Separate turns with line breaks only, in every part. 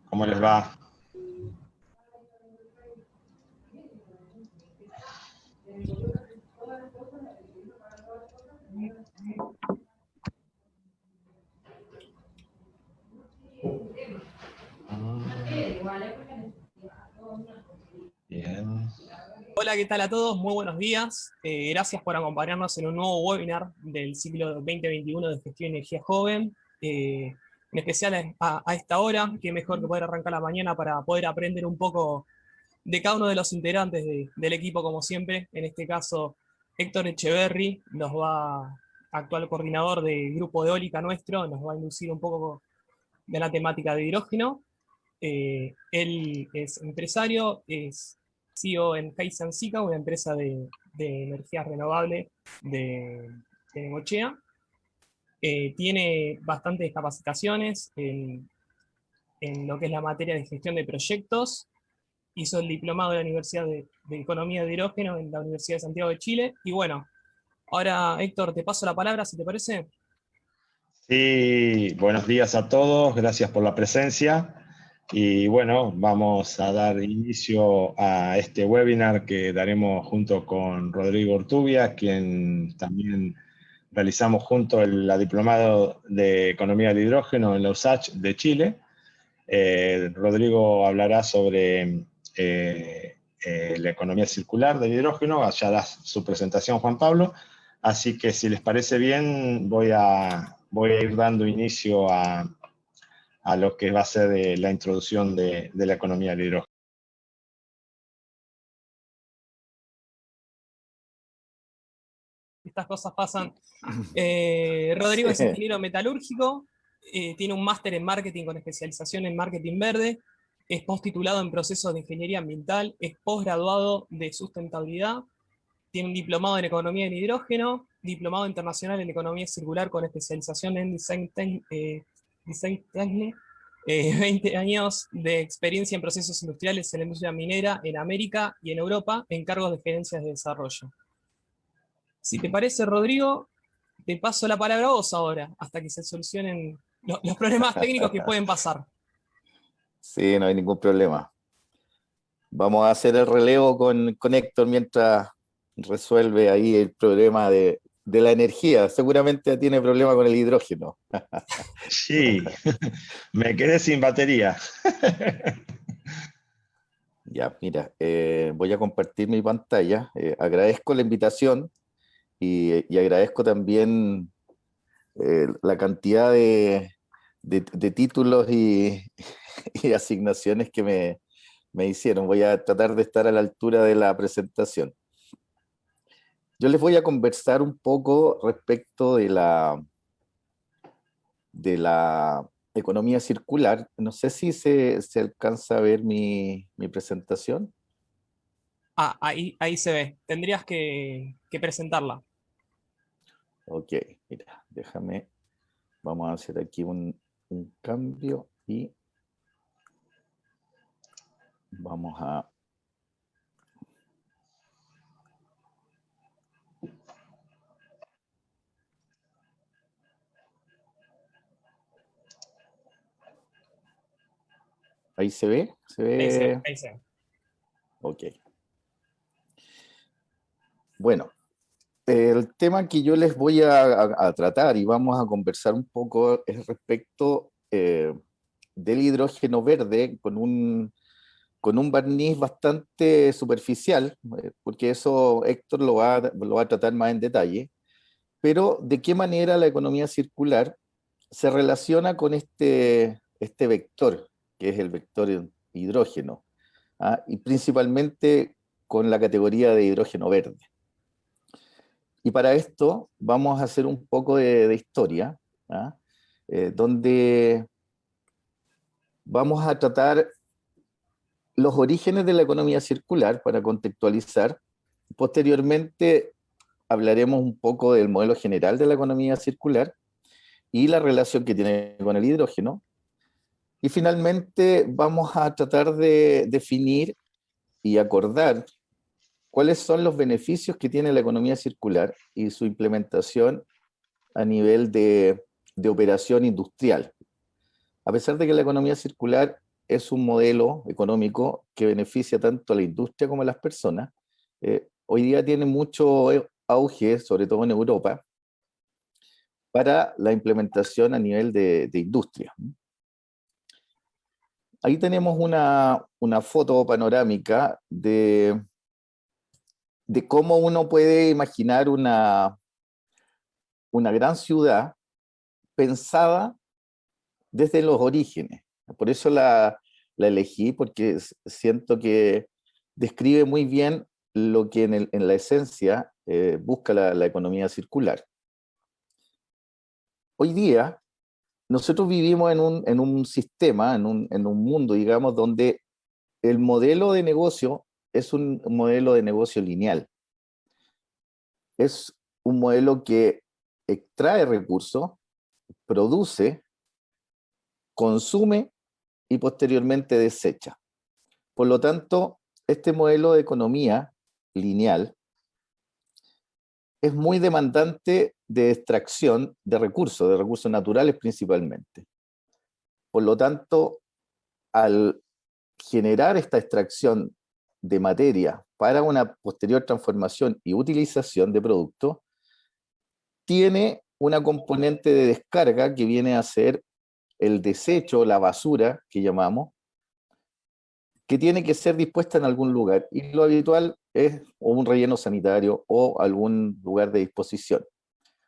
¿Cómo les va? Bien.
Hola, ¿qué tal a todos? Muy buenos días. Gracias por acompañarnos en un nuevo webinar del ciclo 2021 de Gestión de Energía Joven. En especial a esta hora, que mejor que poder arrancar la mañana para poder aprender un poco de cada uno de los integrantes del equipo, como siempre. En este caso, Héctor Echeverry, actual coordinador del grupo de eólica nuestro, nos va a inducir un poco de la temática de hidrógeno. Él es empresario, es CEO en Kaizen Sika, una empresa de energía renovable de Necochea. Tiene bastantes capacitaciones en lo que es la materia de gestión de proyectos. Hizo el diplomado de la Universidad de Economía de Hidrógeno en la Universidad de Santiago de Chile. Y bueno, ahora Héctor, te paso la palabra, si te parece.
Sí, buenos días a todos, gracias por la presencia. Y bueno, vamos a dar inicio a este webinar que daremos junto con Rodrigo Ortubia, quien también realizamos junto la diplomado de Economía del Hidrógeno en la USACH de Chile. Rodrigo hablará sobre la economía circular del hidrógeno, allá da su presentación Juan Pablo, así que si les parece bien voy a ir dando inicio a lo que va a ser la introducción de la economía del hidrógeno.
Estas cosas pasan. Rodrigo es ingeniero metalúrgico, tiene un máster en marketing con especialización en marketing verde, es posttitulado en procesos de ingeniería ambiental, es posgraduado de sustentabilidad, tiene un diplomado en economía del hidrógeno, diplomado internacional en economía circular con especialización en design technique, 20 años de experiencia en procesos industriales en la industria minera en América y en Europa en cargos de gerencias de desarrollo. Si te parece, Rodrigo, te paso la palabra a vos ahora, hasta que se solucionen los problemas técnicos que pueden pasar.
Sí, no hay ningún problema. Vamos a hacer el relevo con Héctor mientras resuelve ahí el problema de la energía. Seguramente tiene problema con el hidrógeno.
Sí, me quedé sin batería.
Ya, mira, voy a compartir mi pantalla. Agradezco la invitación y agradezco también la cantidad de títulos y asignaciones que me hicieron. Voy a tratar de estar a la altura de la presentación. Yo les voy a conversar un poco respecto de la economía circular. No sé si se alcanza a ver mi presentación.
Ah, ahí se ve. Tendrías que presentarla.
Ok, mira, déjame, vamos a hacer aquí un cambio y vamos a... ¿Ahí se ve? ¿Se ve?
Ahí se ve.
Ok. Bueno, el tema que yo les voy a tratar y vamos a conversar un poco es respecto del hidrógeno verde con un barniz bastante superficial, porque eso Héctor lo va a tratar más en detalle, pero de qué manera la economía circular se relaciona con este vector, que es el vector hidrógeno, y principalmente con la categoría de hidrógeno verde. Y para esto vamos a hacer un poco de historia, donde vamos a tratar los orígenes de la economía circular para contextualizar. Posteriormente hablaremos un poco del modelo general de la economía circular y la relación que tiene con el hidrógeno. Y finalmente vamos a tratar de definir y acordar cuáles son los beneficios que tiene la economía circular y su implementación a nivel de operación industrial. a pesar de que la economía circular es un modelo económico que beneficia tanto a la industria como a las personas, hoy día tiene mucho auge, sobre todo en Europa, para la implementación a nivel de industria. Ahí tenemos una foto panorámica de cómo uno puede imaginar una gran ciudad pensada desde los orígenes. Por eso la elegí, porque siento que describe muy bien lo que en la esencia busca la economía circular. Hoy día, nosotros vivimos en un sistema, en un mundo, digamos, donde el modelo de negocio es un modelo de negocio lineal. Es un modelo que extrae recursos, produce, consume y posteriormente desecha. Por lo tanto, este modelo de economía lineal es muy demandante de extracción de recursos naturales principalmente. Por lo tanto, al generar esta extracción de materia para una posterior transformación y utilización de productos, tiene una componente de descarga que viene a ser el desecho, la basura que llamamos, que tiene que ser dispuesta en algún lugar. Y lo habitual es o un relleno sanitario o algún lugar de disposición.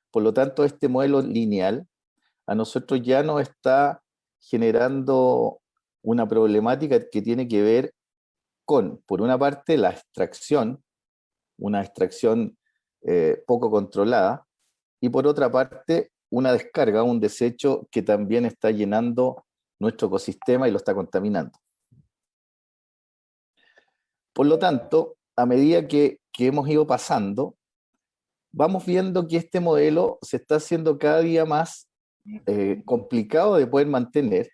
Por lo tanto, este modelo lineal a nosotros ya nos está generando una problemática que tiene que ver con, por una parte, la extracción, una extracción poco controlada, y por otra parte, una descarga, un desecho que también está llenando nuestro ecosistema y lo está contaminando. Por lo tanto, a medida que hemos ido pasando, vamos viendo que este modelo se está haciendo cada día más complicado de poder mantener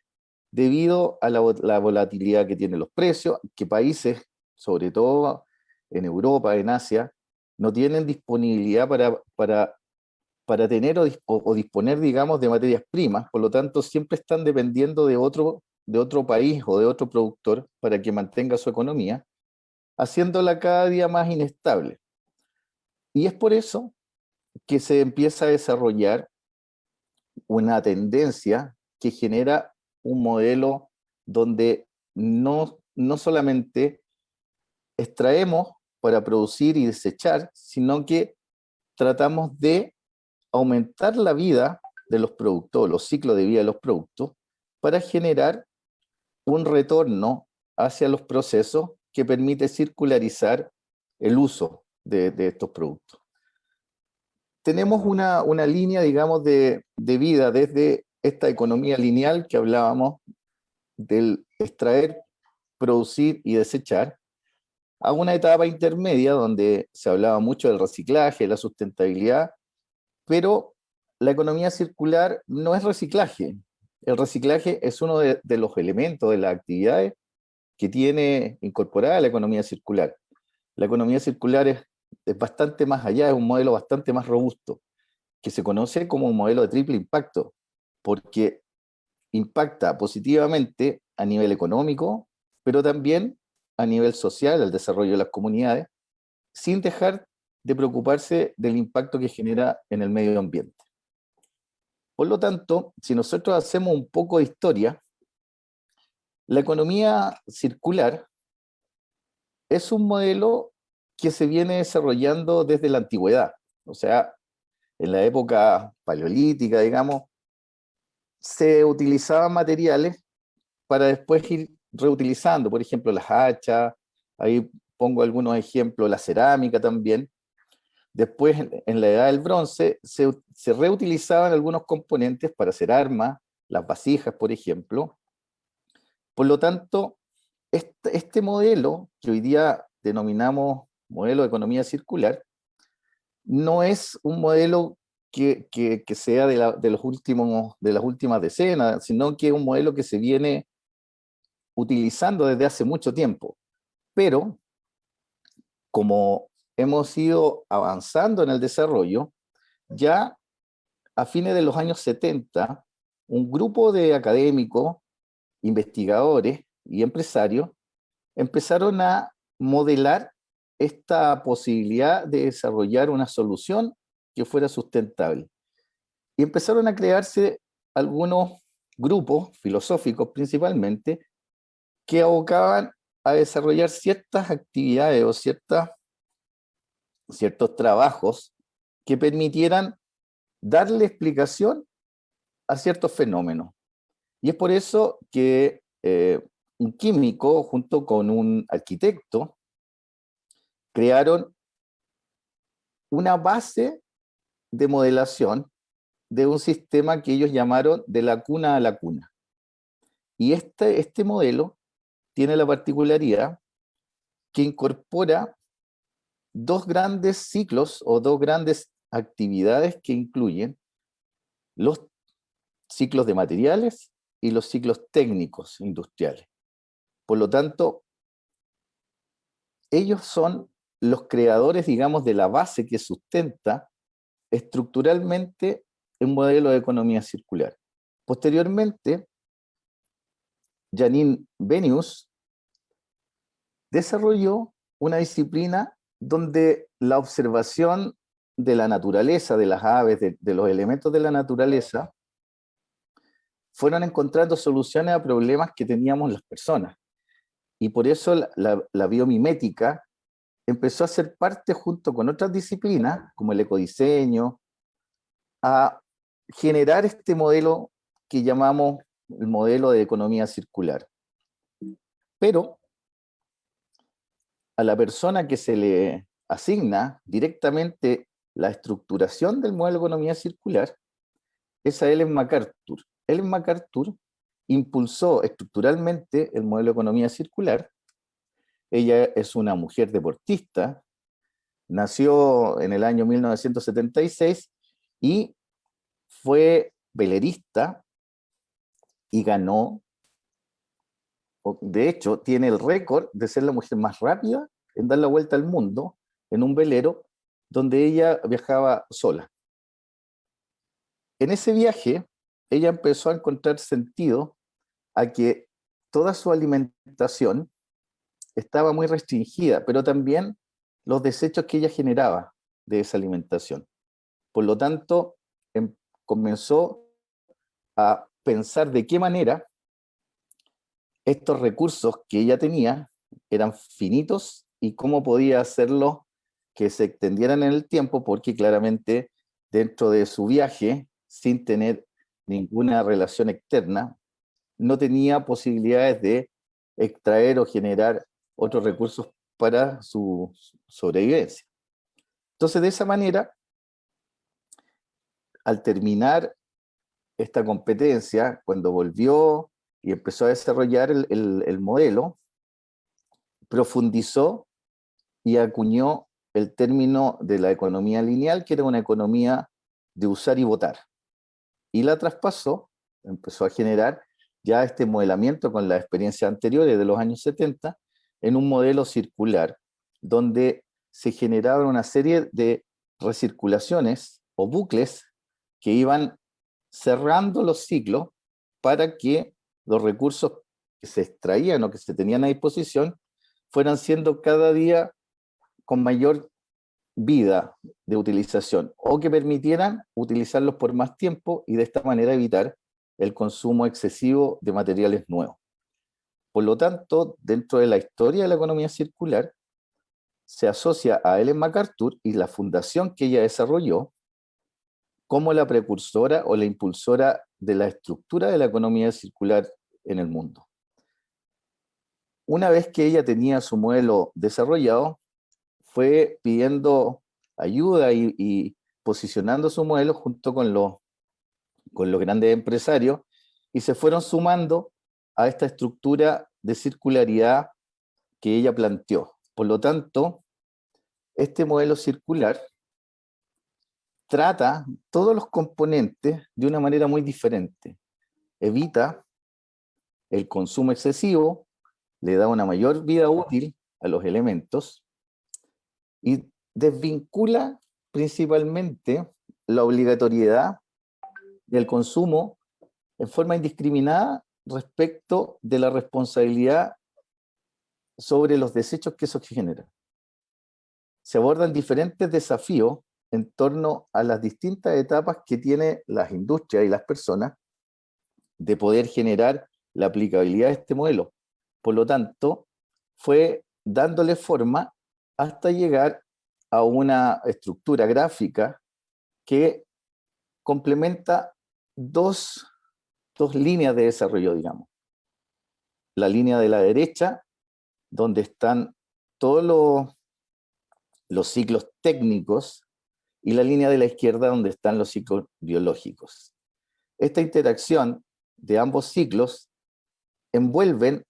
debido a la volatilidad que tienen los precios, que países, sobre todo en Europa, en Asia, no tienen disponibilidad para tener o disponer, digamos, de materias primas, por lo tanto siempre están dependiendo de otro país o de otro productor para que mantenga su economía, haciéndola cada día más inestable. Y es por eso que se empieza a desarrollar una tendencia que genera un modelo donde no solamente extraemos para producir y desechar, sino que tratamos de aumentar la vida de los productos, los ciclos de vida de los productos, para generar un retorno hacia los procesos que permite circularizar el uso de estos productos. Tenemos una línea, digamos, de vida desde esta economía lineal que hablábamos del extraer, producir y desechar, a una etapa intermedia donde se hablaba mucho del reciclaje, la sustentabilidad, pero la economía circular no es reciclaje. El reciclaje es uno de los elementos de las actividades que tiene incorporada la economía circular. La economía circular es bastante más allá, es un modelo bastante más robusto, que se conoce como un modelo de triple impacto, porque impacta positivamente a nivel económico, pero también a nivel social, el desarrollo de las comunidades, sin dejar de preocuparse del impacto que genera en el medio ambiente. Por lo tanto, si nosotros hacemos un poco de historia, la economía circular es un modelo que se viene desarrollando desde la antigüedad. O sea, en la época paleolítica, digamos, se utilizaban materiales para después ir reutilizando, por ejemplo, las hachas, ahí pongo algunos ejemplos, la cerámica también. Después, en la edad del bronce, se reutilizaban algunos componentes para hacer armas, las vasijas, por ejemplo. Por lo tanto, este modelo, que hoy día denominamos modelo de economía circular, no es un modelo que sea de las últimas decenas, sino que es un modelo que se viene utilizando desde hace mucho tiempo. Pero, como hemos ido avanzando en el desarrollo, ya a fines de los años 70 un grupo de académicos, investigadores y empresarios empezaron a modelar esta posibilidad de desarrollar una solución que fuera sustentable. Y empezaron a crearse algunos grupos filosóficos principalmente que abocaban a desarrollar ciertas actividades o ciertos trabajos que permitieran darle explicación a ciertos fenómenos. Y es por eso que un químico junto con un arquitecto crearon una base de modelación de un sistema que ellos llamaron de la cuna a la cuna. Y este modelo tiene la particularidad que incorpora dos grandes ciclos o dos grandes actividades que incluyen los ciclos de materiales y los ciclos técnicos industriales. Por lo tanto, ellos son los creadores, digamos, de la base que sustenta estructuralmente un modelo de economía circular. Posteriormente, Janine Benyus desarrolló una disciplina donde la observación de la naturaleza, de las aves, de los elementos de la naturaleza, fueron encontrando soluciones a problemas que teníamos las personas. Y por eso la biomimética empezó a ser parte, junto con otras disciplinas, como el ecodiseño, a generar este modelo que llamamos el modelo de economía circular. Pero a la persona que se le asigna directamente la estructuración del modelo de economía circular es a Ellen MacArthur. Ellen MacArthur impulsó estructuralmente el modelo de economía circular. Ella es una mujer deportista, nació en el año 1976 y fue velerista y ganó, de hecho, tiene el récord de ser la mujer más rápida en dar la vuelta al mundo en un velero donde ella viajaba sola. En ese viaje, ella empezó a encontrar sentido a que toda su alimentación estaba muy restringida, pero también los desechos que ella generaba de esa alimentación. Por lo tanto, comenzó a pensar de qué manera estos recursos que ella tenía eran finitos y cómo podía hacerlos que se extendieran en el tiempo, porque claramente dentro de su viaje, sin tener ninguna relación externa, no tenía posibilidades de extraer o generar otros recursos para su sobrevivencia. Entonces, de esa manera, al terminar esta competencia, cuando volvió y empezó a desarrollar el modelo, profundizó y acuñó el término de la economía lineal, que era una economía de usar y votar. Y la traspasó, empezó a generar ya este modelamiento con las experiencias anteriores de los años 70, en un modelo circular, donde se generaban una serie de recirculaciones o bucles que iban cerrando los ciclos para que los recursos que se extraían o que se tenían a disposición fueran siendo cada día con mayor vida de utilización, o que permitieran utilizarlos por más tiempo y de esta manera evitar el consumo excesivo de materiales nuevos. Por lo tanto, dentro de la historia de la economía circular, se asocia a Ellen MacArthur y la fundación que ella desarrolló como la precursora o la impulsora de la estructura de la economía circular en el mundo. Una vez que ella tenía su modelo desarrollado, fue pidiendo ayuda y posicionando su modelo junto con los grandes empresarios, y se fueron sumando a esta estructura de circularidad que ella planteó. Por lo tanto, este modelo circular trata todos los componentes de una manera muy diferente. Evita el consumo excesivo, le da una mayor vida útil a los elementos y desvincula principalmente la obligatoriedad del consumo en forma indiscriminada respecto de la responsabilidad sobre los desechos que eso genera. Se abordan diferentes desafíos en torno a las distintas etapas que tiene las industrias y las personas de poder generar la aplicabilidad de este modelo. Por lo tanto, fue dándole forma hasta llegar a una estructura gráfica que complementa dos líneas de desarrollo, digamos. La línea de la derecha, donde están todos los ciclos técnicos, y la línea de la izquierda, donde están los ciclos biológicos. Esta interacción de ambos ciclos envuelven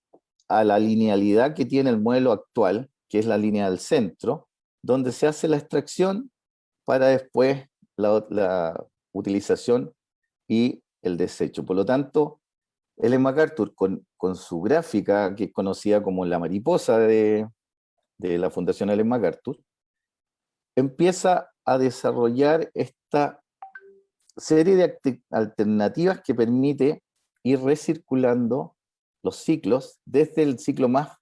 a la linealidad que tiene el modelo actual, que es la línea del centro, donde se hace la extracción para después la utilización y el desecho. Por lo tanto, Ellen MacArthur, con su gráfica, que es conocida como la mariposa de la Fundación Ellen MacArthur, empieza a desarrollar esta serie de alternativas que permite ir recirculando los ciclos desde el ciclo más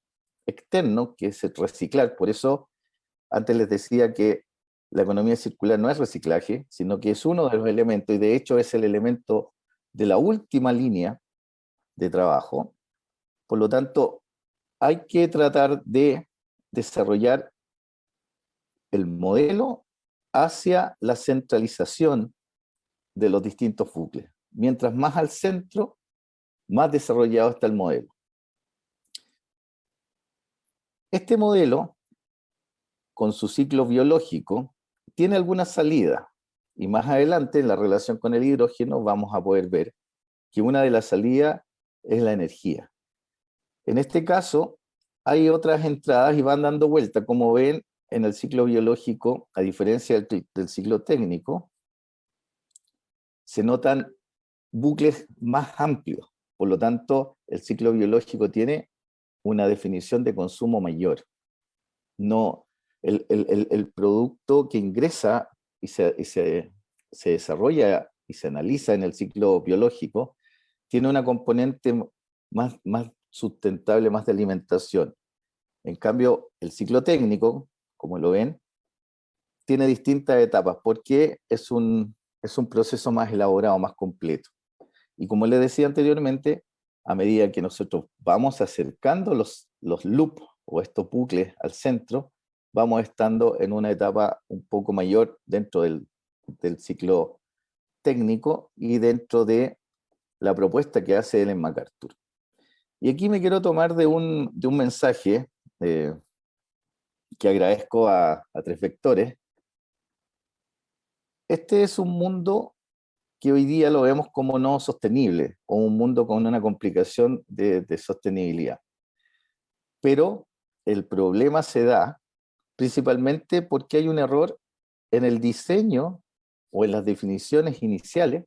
externo, que es el reciclar. Por eso antes les decía que la economía circular no es reciclaje, sino que es uno de los elementos, y de hecho es el elemento de la última línea de trabajo. Por lo tanto, hay que tratar de desarrollar el modelo hacia la centralización de los distintos bucles. Mientras más al centro, más desarrollado está el modelo. Este modelo, con su ciclo biológico, tiene alguna salida, y más adelante en la relación con el hidrógeno vamos a poder ver que una de las salidas es la energía. En este caso, hay otras entradas y van dando vuelta. Como ven, en el ciclo biológico, a diferencia del ciclo técnico, se notan bucles más amplios. Por lo tanto, el ciclo biológico tiene una definición de consumo mayor. No, el producto que ingresa y se desarrolla y se analiza en el ciclo biológico tiene una componente más sustentable, más de alimentación. En cambio, el ciclo técnico, como lo ven, tiene distintas etapas porque es un proceso más elaborado, más completo. Y como les decía anteriormente, a medida que nosotros vamos acercando los loops o estos bucles al centro, vamos estando en una etapa un poco mayor dentro del ciclo técnico y dentro de la propuesta que hace Ellen MacArthur. Y aquí me quiero tomar de un mensaje que agradezco a Tres Vectores. Este es un mundo que hoy día lo vemos como no sostenible, o un mundo con una complicación de sostenibilidad. Pero el problema se da principalmente porque hay un error en el diseño o en las definiciones iniciales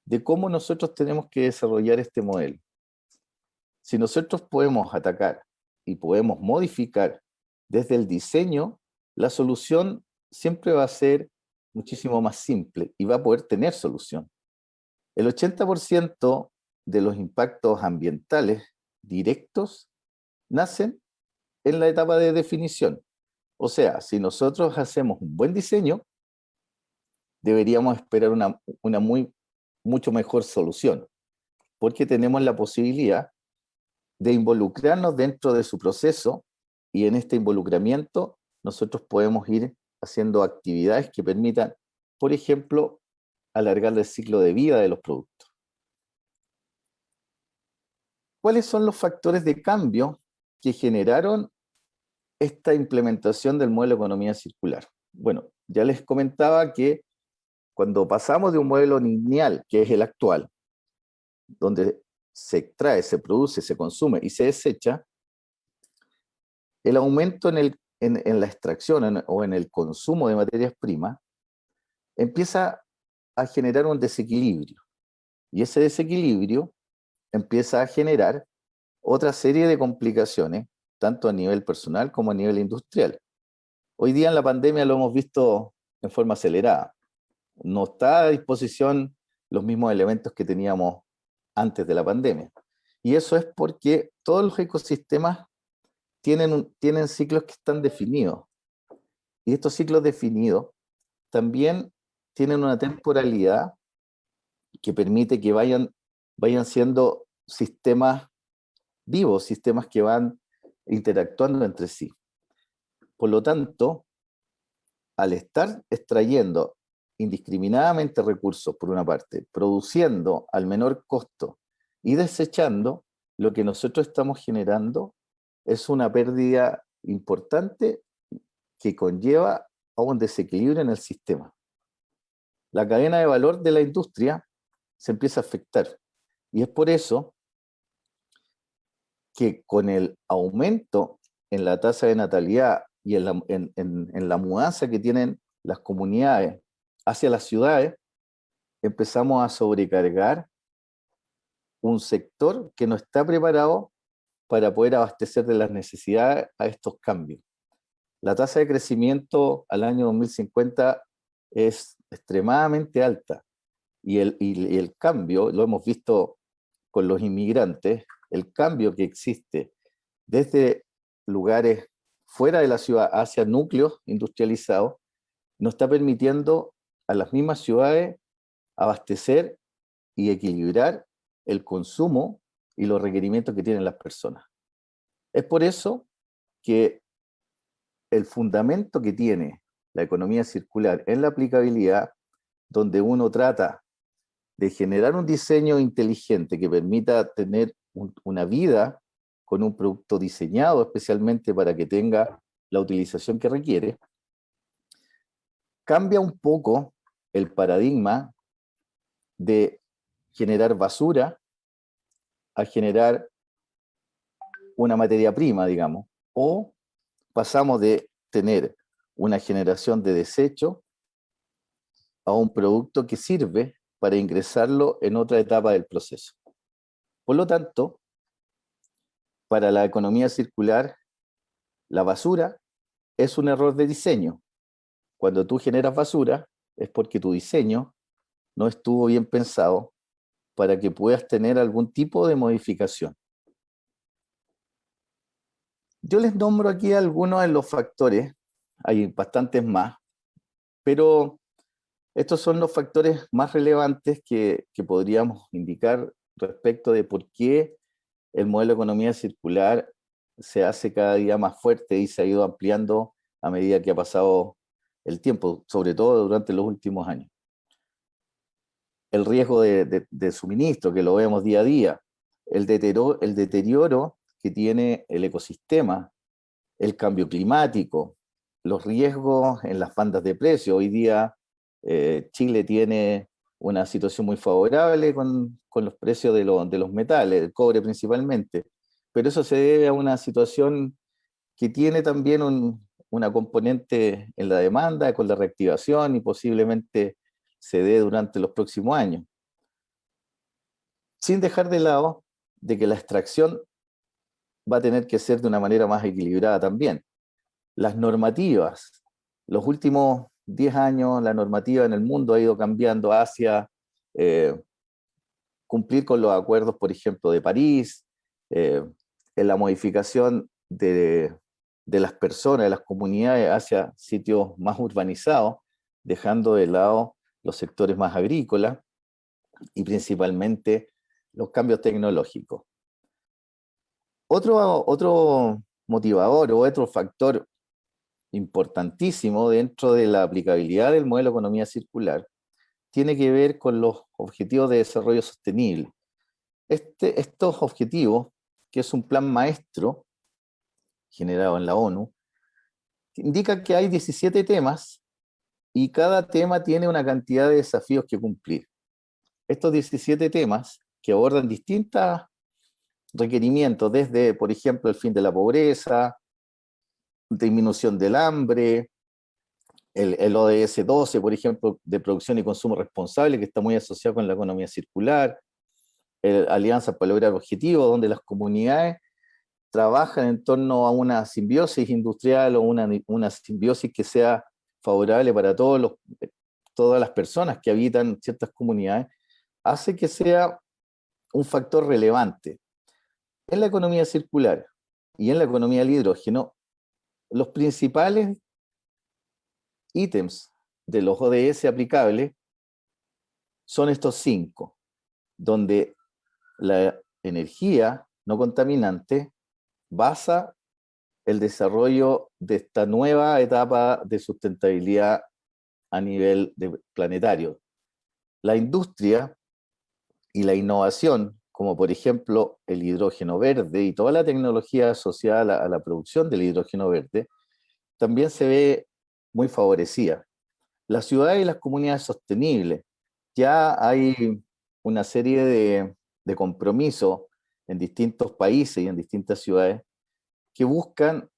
de cómo nosotros tenemos que desarrollar este modelo. Si nosotros podemos atacar y podemos modificar desde el diseño, la solución siempre va a ser muchísimo más simple y va a poder tener solución. El 80% de los impactos ambientales directos nacen en la etapa de definición. O sea, si nosotros hacemos un buen diseño, deberíamos esperar una mucho mejor solución, porque tenemos la posibilidad de involucrarnos dentro de su proceso, y en este involucramiento nosotros podemos ir haciendo actividades que permitan, por ejemplo, alargar el ciclo de vida de los productos. ¿Cuáles son los factores de cambio que generaron esta implementación del modelo de economía circular? Bueno, ya les comentaba que cuando pasamos de un modelo lineal, que es el actual, donde se extrae, se produce, se consume y se desecha, el aumento en la extracción o en el consumo de materias primas empieza a generar un desequilibrio. Y ese desequilibrio empieza a generar otra serie de complicaciones, tanto a nivel personal como a nivel industrial. Hoy día en la pandemia lo hemos visto en forma acelerada. No está a disposición los mismos elementos que teníamos antes de la pandemia. Y eso es porque todos los ecosistemas tienen ciclos que están definidos. Y estos ciclos definidos también tienen una temporalidad que permite que vayan siendo sistemas vivos, sistemas que van interactuando entre sí. Por lo tanto, al estar extrayendo indiscriminadamente recursos, por una parte, produciendo al menor costo y desechando, lo que nosotros estamos generando es una pérdida importante que conlleva a un desequilibrio en el sistema. La cadena de valor de la industria se empieza a afectar. Y es por eso que con el aumento en la tasa de natalidad y en la mudanza que tienen las comunidades hacia las ciudades, empezamos a sobrecargar un sector que no está preparado para poder abastecer de las necesidades a estos cambios. La tasa de crecimiento al año 2050 es extremadamente alta y el cambio, lo hemos visto con los inmigrantes, el cambio que existe desde lugares fuera de la ciudad hacia núcleos industrializados, nos está permitiendo a las mismas ciudades abastecer y equilibrar el consumo y los requerimientos que tienen las personas. Es por eso que el fundamento que tiene la economía circular en la aplicabilidad, donde uno trata de generar un diseño inteligente que permita tener una vida con un producto diseñado especialmente para que tenga la utilización que requiere, cambia un poco el paradigma de generar basura a generar una materia prima, digamos, o pasamos de tener una generación de desecho a un producto que sirve para ingresarlo en otra etapa del proceso. Por lo tanto, para la economía circular, la basura es un error de diseño. Cuando tú generas basura, es porque tu diseño no estuvo bien pensado para que puedas tener algún tipo de modificación. Yo les nombro aquí algunos de los factores, hay bastantes más, pero estos son los factores más relevantes que podríamos indicar respecto de por qué el modelo de economía circular se hace cada día más fuerte y se ha ido ampliando a medida que ha pasado el tiempo, sobre todo durante los últimos años. El riesgo de suministro, que lo vemos día a día, el deterioro que tiene el ecosistema, el cambio climático, los riesgos en las bandas de precio. Hoy día Chile tiene una situación muy favorable con los precios de los metales, el cobre principalmente, pero eso se debe a una situación que tiene también una componente en la demanda, con la reactivación y posiblemente se dé durante los próximos años. Sin dejar de lado de que la extracción va a tener que ser de una manera más equilibrada también. Las normativas, los últimos 10 años, la normativa en el mundo ha ido cambiando hacia cumplir con los acuerdos, por ejemplo, de París, en la modificación de las personas, de las comunidades hacia sitios más urbanizados, dejando de lado los sectores más agrícolas y principalmente los cambios tecnológicos. Otro motivador o otro factor importantísimo dentro de la aplicabilidad del modelo de economía circular tiene que ver con los objetivos de desarrollo sostenible. Estos objetivos, que es un plan maestro generado en la ONU, indica que hay 17 temas y cada tema tiene una cantidad de desafíos que cumplir. Estos 17 temas que abordan distintos requerimientos, desde, por ejemplo, el fin de la pobreza, disminución del hambre, el ODS 12, por ejemplo, de producción y consumo responsable, que está muy asociado con la economía circular, alianzas para lograr objetivos, donde las comunidades trabajan en torno a una simbiosis industrial o una simbiosis que sea favorable para todas las personas que habitan ciertas comunidades, hace que sea un factor relevante. En la economía circular y en la economía del hidrógeno, los principales ítems de los ODS aplicables son estos 5, donde la energía no contaminante basa el desarrollo de esta nueva etapa de sustentabilidad a nivel planetario. La industria y la innovación, como por ejemplo el hidrógeno verde y toda la tecnología asociada a la producción del hidrógeno verde, también se ve muy favorecida. Las ciudades y las comunidades sostenibles, ya hay una serie de compromisos en distintos países y en distintas ciudades que buscan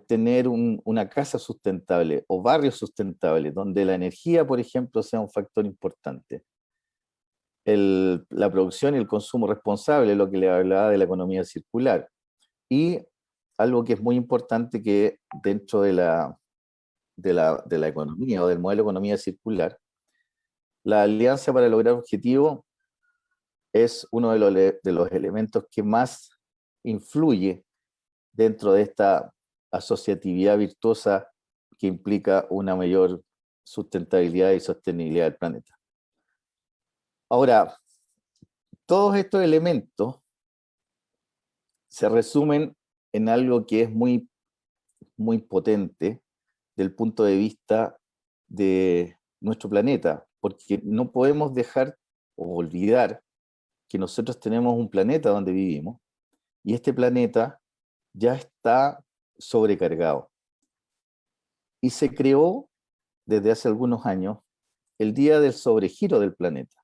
tener una casa sustentable o barrios sustentables, donde la energía, por ejemplo, sea un factor importante. La producción y el consumo responsable, lo que le hablaba de la economía circular. Y algo que es muy importante, que dentro de la economía o del modelo de economía circular, la alianza para lograr objetivos es uno de los elementos que más influye dentro de esta asociatividad virtuosa que implica una mayor sustentabilidad y sostenibilidad del planeta. Ahora, todos estos elementos se resumen en algo que es muy, muy potente del punto de vista de nuestro planeta, porque no podemos dejar o olvidar que nosotros tenemos un planeta donde vivimos, y este planeta ya está sobrecargado. Y se creó desde hace algunos años el Día del Sobregiro del Planeta.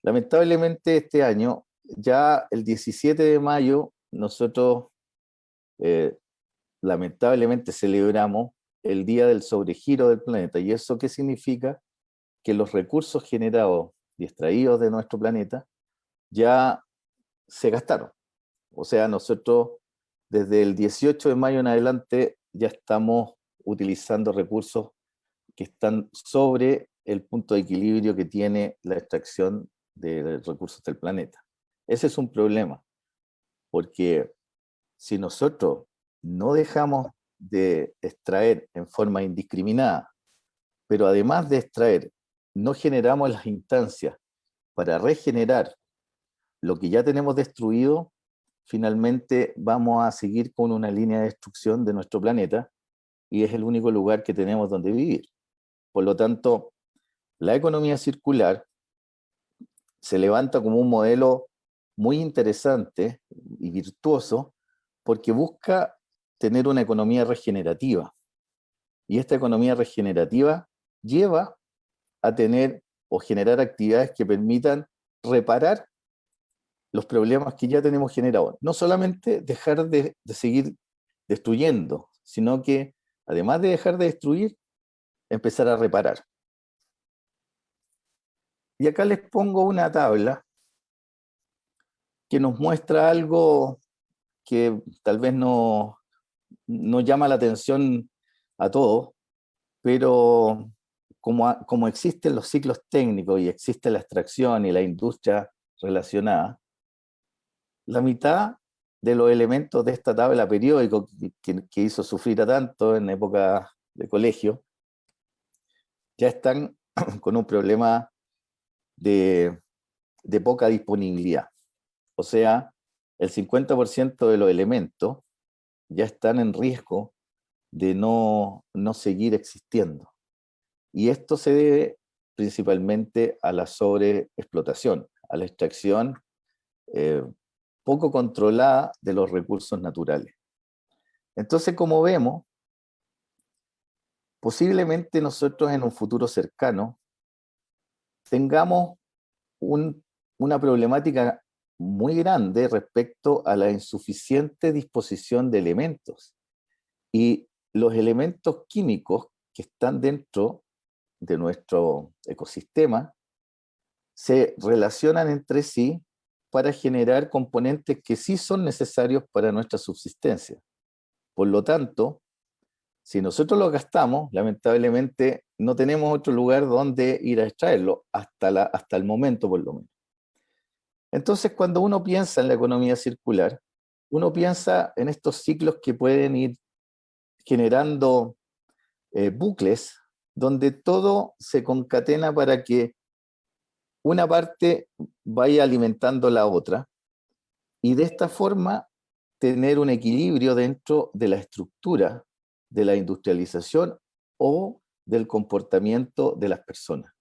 Lamentablemente este año, ya el 17 de mayo, nosotros lamentablemente celebramos el Día del Sobregiro del Planeta. ¿Y eso qué significa? Que los recursos generados y extraídos de nuestro planeta ya se gastaron. O sea, nosotros desde el 18 de mayo en adelante ya estamos utilizando recursos que están sobre el punto de equilibrio que tiene la extracción de recursos del planeta. Ese es un problema, porque si nosotros no dejamos de extraer en forma indiscriminada, pero además de extraer, no generamos las instancias para regenerar lo que ya tenemos destruido, finalmente vamos a seguir con una línea de destrucción de nuestro planeta, y es el único lugar que tenemos donde vivir. Por lo tanto, la economía circular se levanta como un modelo muy interesante y virtuoso, porque busca tener una economía regenerativa. Y esta economía regenerativa lleva a tener o generar actividades que permitan reparar los problemas que ya tenemos generados. No solamente dejar de seguir destruyendo, sino que además de dejar de destruir, empezar a reparar. Y acá les pongo una tabla que nos muestra algo que tal vez no llama la atención a todos, pero como existen los ciclos técnicos y existe la extracción y la industria relacionada, la mitad de los elementos de esta tabla periódica que hizo sufrir a tanto en época de colegio, ya están con un problema de poca disponibilidad. O sea, el 50% de los elementos ya están en riesgo de no seguir existiendo. Y esto se debe principalmente a la sobreexplotación, a la extracción poco controlada de los recursos naturales. Entonces, como vemos, posiblemente nosotros en un futuro cercano tengamos una problemática muy grande respecto a la insuficiente disposición de elementos. Y los elementos químicos que están dentro de nuestro ecosistema se relacionan entre sí para generar componentes que sí son necesarios para nuestra subsistencia. Por lo tanto, si nosotros los gastamos, lamentablemente no tenemos otro lugar donde ir a extraerlo, hasta el momento por lo menos. Entonces, cuando uno piensa en la economía circular, uno piensa en estos ciclos que pueden ir generando bucles donde todo se concatena para que una parte vaya alimentando la otra y de esta forma tener un equilibrio dentro de la estructura de la industrialización o del comportamiento de las personas.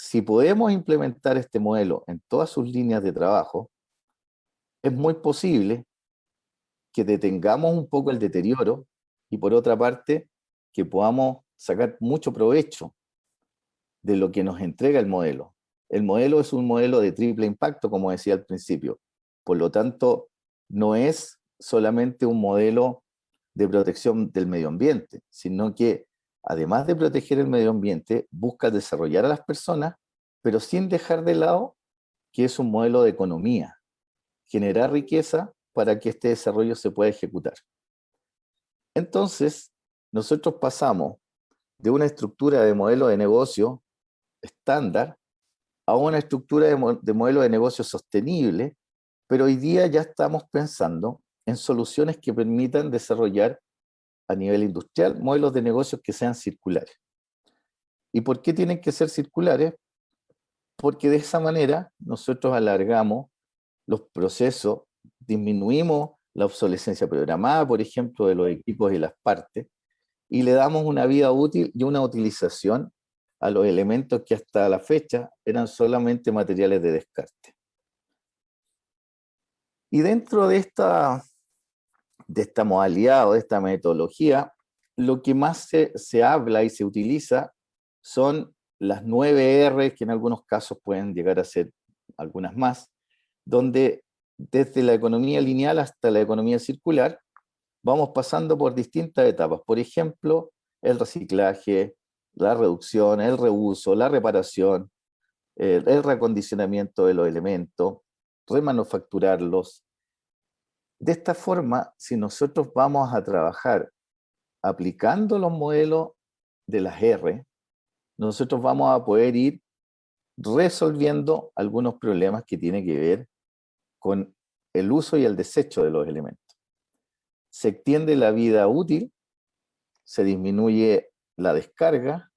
Si podemos implementar este modelo en todas sus líneas de trabajo, es muy posible que detengamos un poco el deterioro y por otra parte que podamos sacar mucho provecho de lo que nos entrega el modelo. El modelo es un modelo de triple impacto, como decía al principio. Por lo tanto, no es solamente un modelo de protección del medio ambiente, sino que además de proteger el medio ambiente, busca desarrollar a las personas, pero sin dejar de lado que es un modelo de economía, generar riqueza para que este desarrollo se pueda ejecutar. Entonces, nosotros pasamos de una estructura de modelo de negocio estándar a una estructura de modelo de negocio sostenible, pero hoy día ya estamos pensando en soluciones que permitan desarrollar a nivel industrial modelos de negocios que sean circulares. ¿Y por qué tienen que ser circulares? Porque de esa manera nosotros alargamos los procesos, disminuimos la obsolescencia programada, por ejemplo, de los equipos y las partes, y le damos una vida útil y una utilización a los elementos que hasta la fecha eran solamente materiales de descarte. Y dentro de esta modalidad o de esta metodología, lo que más se habla y se utiliza son las 9 R, que en algunos casos pueden llegar a ser algunas más, donde desde la economía lineal hasta la economía circular, vamos pasando por distintas etapas. Por ejemplo, el reciclaje, la reducción, el reuso, la reparación, el reacondicionamiento de los elementos, remanufacturarlos. De esta forma, si nosotros vamos a trabajar aplicando los modelos de las R, nosotros vamos a poder ir resolviendo algunos problemas que tienen que ver con el uso y el desecho de los elementos. Se extiende la vida útil, se disminuye la descarga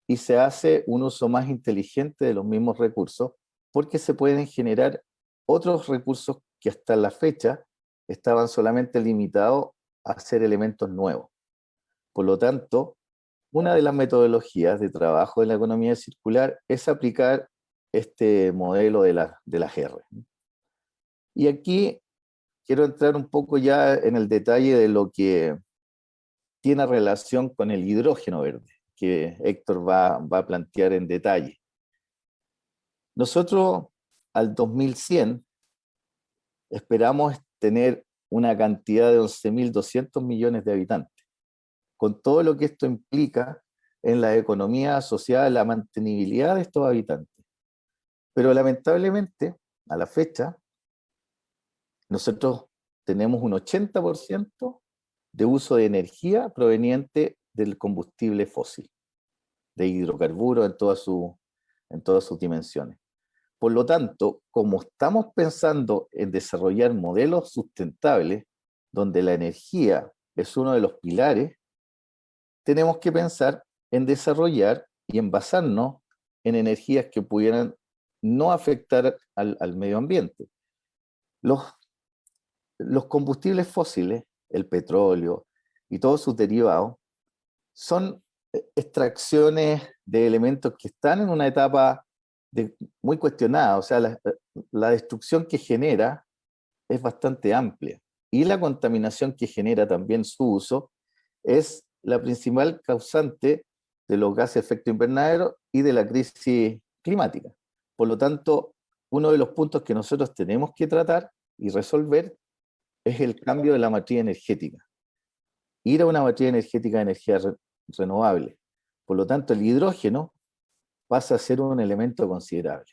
y se hace un uso más inteligente de los mismos recursos porque se pueden generar otros recursos que hasta la fecha estaban solamente limitados a hacer elementos nuevos. Por lo tanto, una de las metodologías de trabajo de la economía circular es aplicar este modelo de las R. Y aquí quiero entrar un poco ya en el detalle de lo que tiene relación con el hidrógeno verde, que Héctor va a plantear en detalle. Nosotros al 2100 esperamos tener una cantidad de 11.200 millones de habitantes, con todo lo que esto implica en la economía asociada a la mantenibilidad de estos habitantes. Pero lamentablemente, a la fecha, nosotros tenemos un 80% de uso de energía proveniente del combustible fósil, de hidrocarburos en todas sus dimensiones. Por lo tanto, como estamos pensando en desarrollar modelos sustentables, donde la energía es uno de los pilares, tenemos que pensar en desarrollar y en basarnos en energías que pudieran no afectar al medio ambiente. Los combustibles fósiles, el petróleo y todos sus derivados, son extracciones de elementos que están en una etapa muy cuestionada. O sea, la destrucción que genera es bastante amplia y la contaminación que genera también su uso es la principal causante de los gases de efecto invernadero y de la crisis climática. Por lo tanto, uno de los puntos que nosotros tenemos que tratar y resolver es el cambio de la matriz energética. Ir a una matriz energética de energía renovable. Por lo tanto, el hidrógeno pasa a ser un elemento considerable.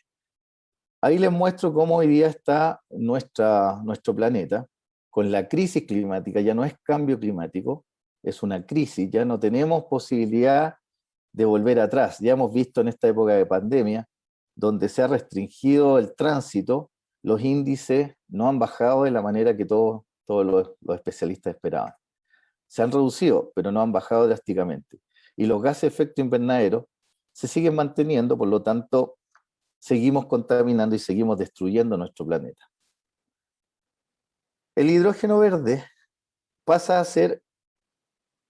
Ahí les muestro cómo hoy día está nuestro planeta con la crisis climática. Ya no es cambio climático, es una crisis. Ya no tenemos posibilidad de volver atrás. Ya hemos visto en esta época de pandemia donde se ha restringido el tránsito, los índices no han bajado de la manera que todos los especialistas esperaban. Se han reducido, pero no han bajado drásticamente. Y los gases de efecto invernadero se siguen manteniendo, por lo tanto, seguimos contaminando y seguimos destruyendo nuestro planeta. El hidrógeno verde pasa a ser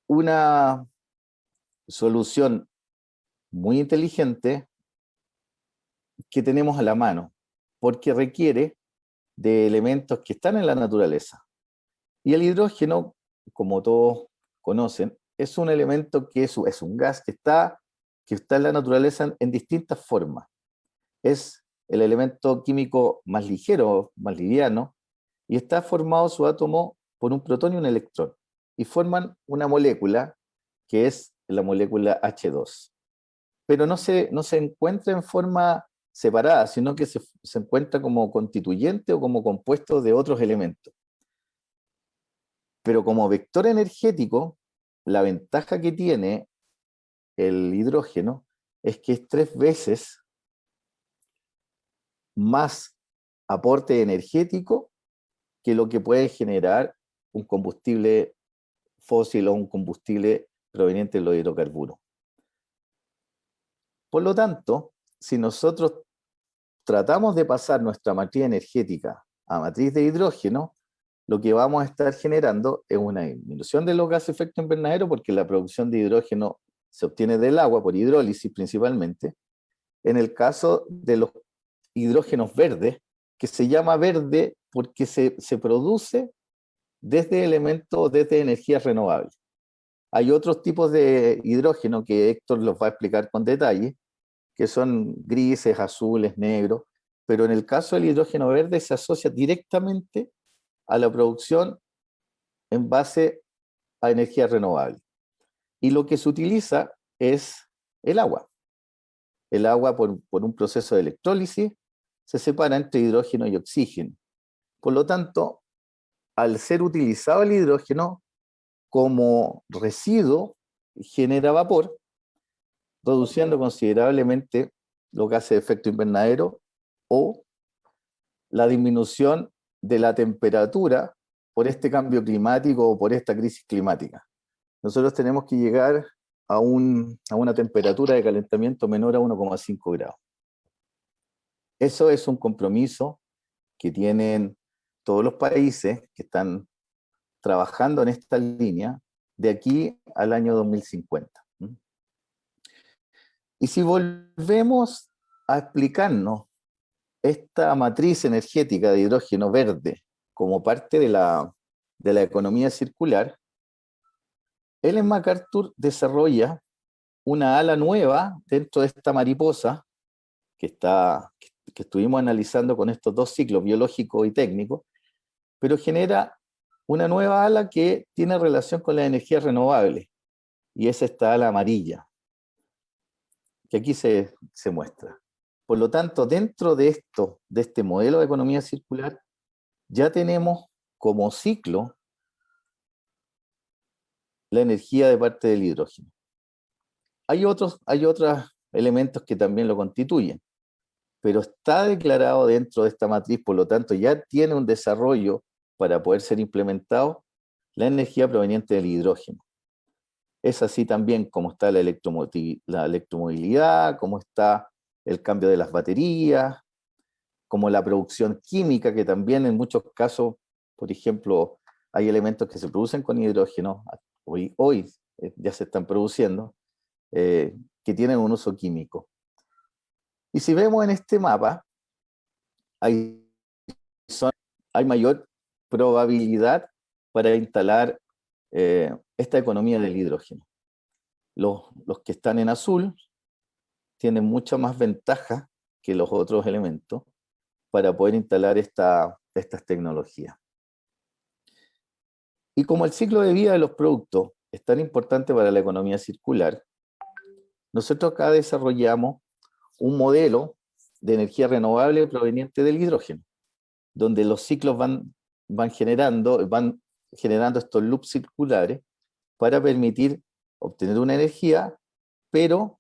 una solución muy inteligente que tenemos a la mano, porque requiere de elementos que están en la naturaleza. Y el hidrógeno, como todos conocen, es un elemento que es un gas que está en la naturaleza en distintas formas. Es el elemento químico más ligero, más liviano, y está formado su átomo por un protón y un electrón, y forman una molécula que es la molécula H2. Pero no se encuentra en forma separada, sino que se encuentra como constituyente o como compuesto de otros elementos. Pero como vector energético, la ventaja que tiene el hidrógeno es que es 3 veces más aporte energético que lo que puede generar un combustible fósil o un combustible proveniente de los hidrocarburos. Por lo tanto, si nosotros tratamos de pasar nuestra matriz energética a matriz de hidrógeno, lo que vamos a estar generando es una disminución de los gases de efecto invernadero, porque la producción de hidrógeno se obtiene del agua por hidrólisis principalmente. En el caso de los hidrógenos verdes, que se llama verde porque se produce desde elementos, desde energías renovables. Hay otros tipos de hidrógeno que Héctor los va a explicar con detalle, que son grises, azules, negros, pero en el caso del hidrógeno verde se asocia directamente a la producción en base a energía renovable. Y lo que se utiliza es el agua. El agua, por un proceso de electrólisis, se separa entre hidrógeno y oxígeno. Por lo tanto, al ser utilizado el hidrógeno como residuo, genera vapor, reduciendo considerablemente los gases de efecto invernadero o la disminución de la temperatura por este cambio climático o por esta crisis climática. Nosotros tenemos que llegar a una temperatura de calentamiento menor a 1,5 grados. Eso es un compromiso que tienen todos los países que están trabajando en esta línea de aquí al año 2050. Y si volvemos a explicarnos esta matriz energética de hidrógeno verde como parte de la economía circular, Ellen MacArthur desarrolla una ala nueva dentro de esta mariposa que estuvimos analizando con estos 2 ciclos, biológico y técnico, pero genera una nueva ala que tiene relación con las energías renovables, y es esta ala amarilla, que aquí se muestra. Por lo tanto, dentro de este modelo de economía circular, ya tenemos como ciclo la energía de parte del hidrógeno. Hay otros elementos que también lo constituyen, pero está declarado dentro de esta matriz, por lo tanto ya tiene un desarrollo para poder ser implementado la energía proveniente del hidrógeno. Es así también como está la electromovilidad, como está el cambio de las baterías, como la producción química, que también en muchos casos, por ejemplo, hay elementos que se producen con hidrógeno, hoy ya se están produciendo, que tienen un uso químico. Y si vemos en este mapa, hay mayor probabilidad para instalar esta economía del hidrógeno. Los que están en azul tienen mucha más ventaja que los otros elementos para poder instalar estas tecnologías. Y como el ciclo de vida de los productos es tan importante para la economía circular, nosotros acá desarrollamos un modelo de energía renovable proveniente del hidrógeno, donde los ciclos van generando estos loops circulares para permitir obtener una energía, pero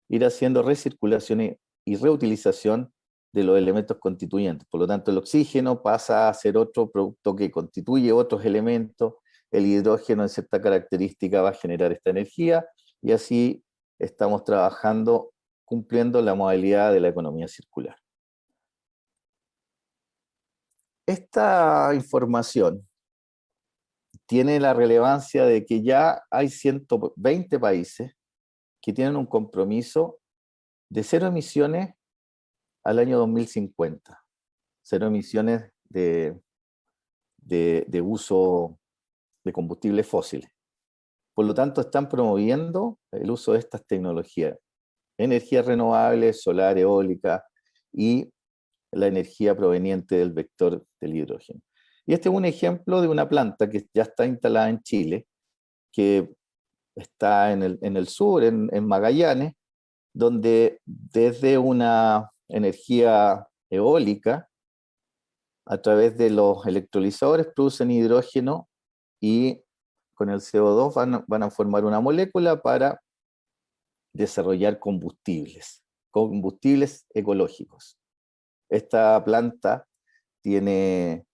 ir haciendo recirculaciones y reutilización de los elementos constituyentes. Por lo tanto, el oxígeno pasa a ser otro producto que constituye otros elementos, el hidrógeno en cierta característica va a generar esta energía, y así estamos trabajando, cumpliendo la modalidad de la economía circular. Esta información tiene la relevancia de que ya hay 120 países que tienen un compromiso de cero emisiones al año 2050. Cero emisiones de uso de combustibles fósiles. Por lo tanto, están promoviendo el uso de estas tecnologías. Energías renovables, solar, eólica y la energía proveniente del vector del hidrógeno. Y este es un ejemplo de una planta que ya está instalada en Chile, que está en el sur, en Magallanes, donde desde una energía eólica, a través de los electrolizadores producen hidrógeno y con el CO2 van a formar una molécula para desarrollar combustibles ecológicos. Esta planta tiene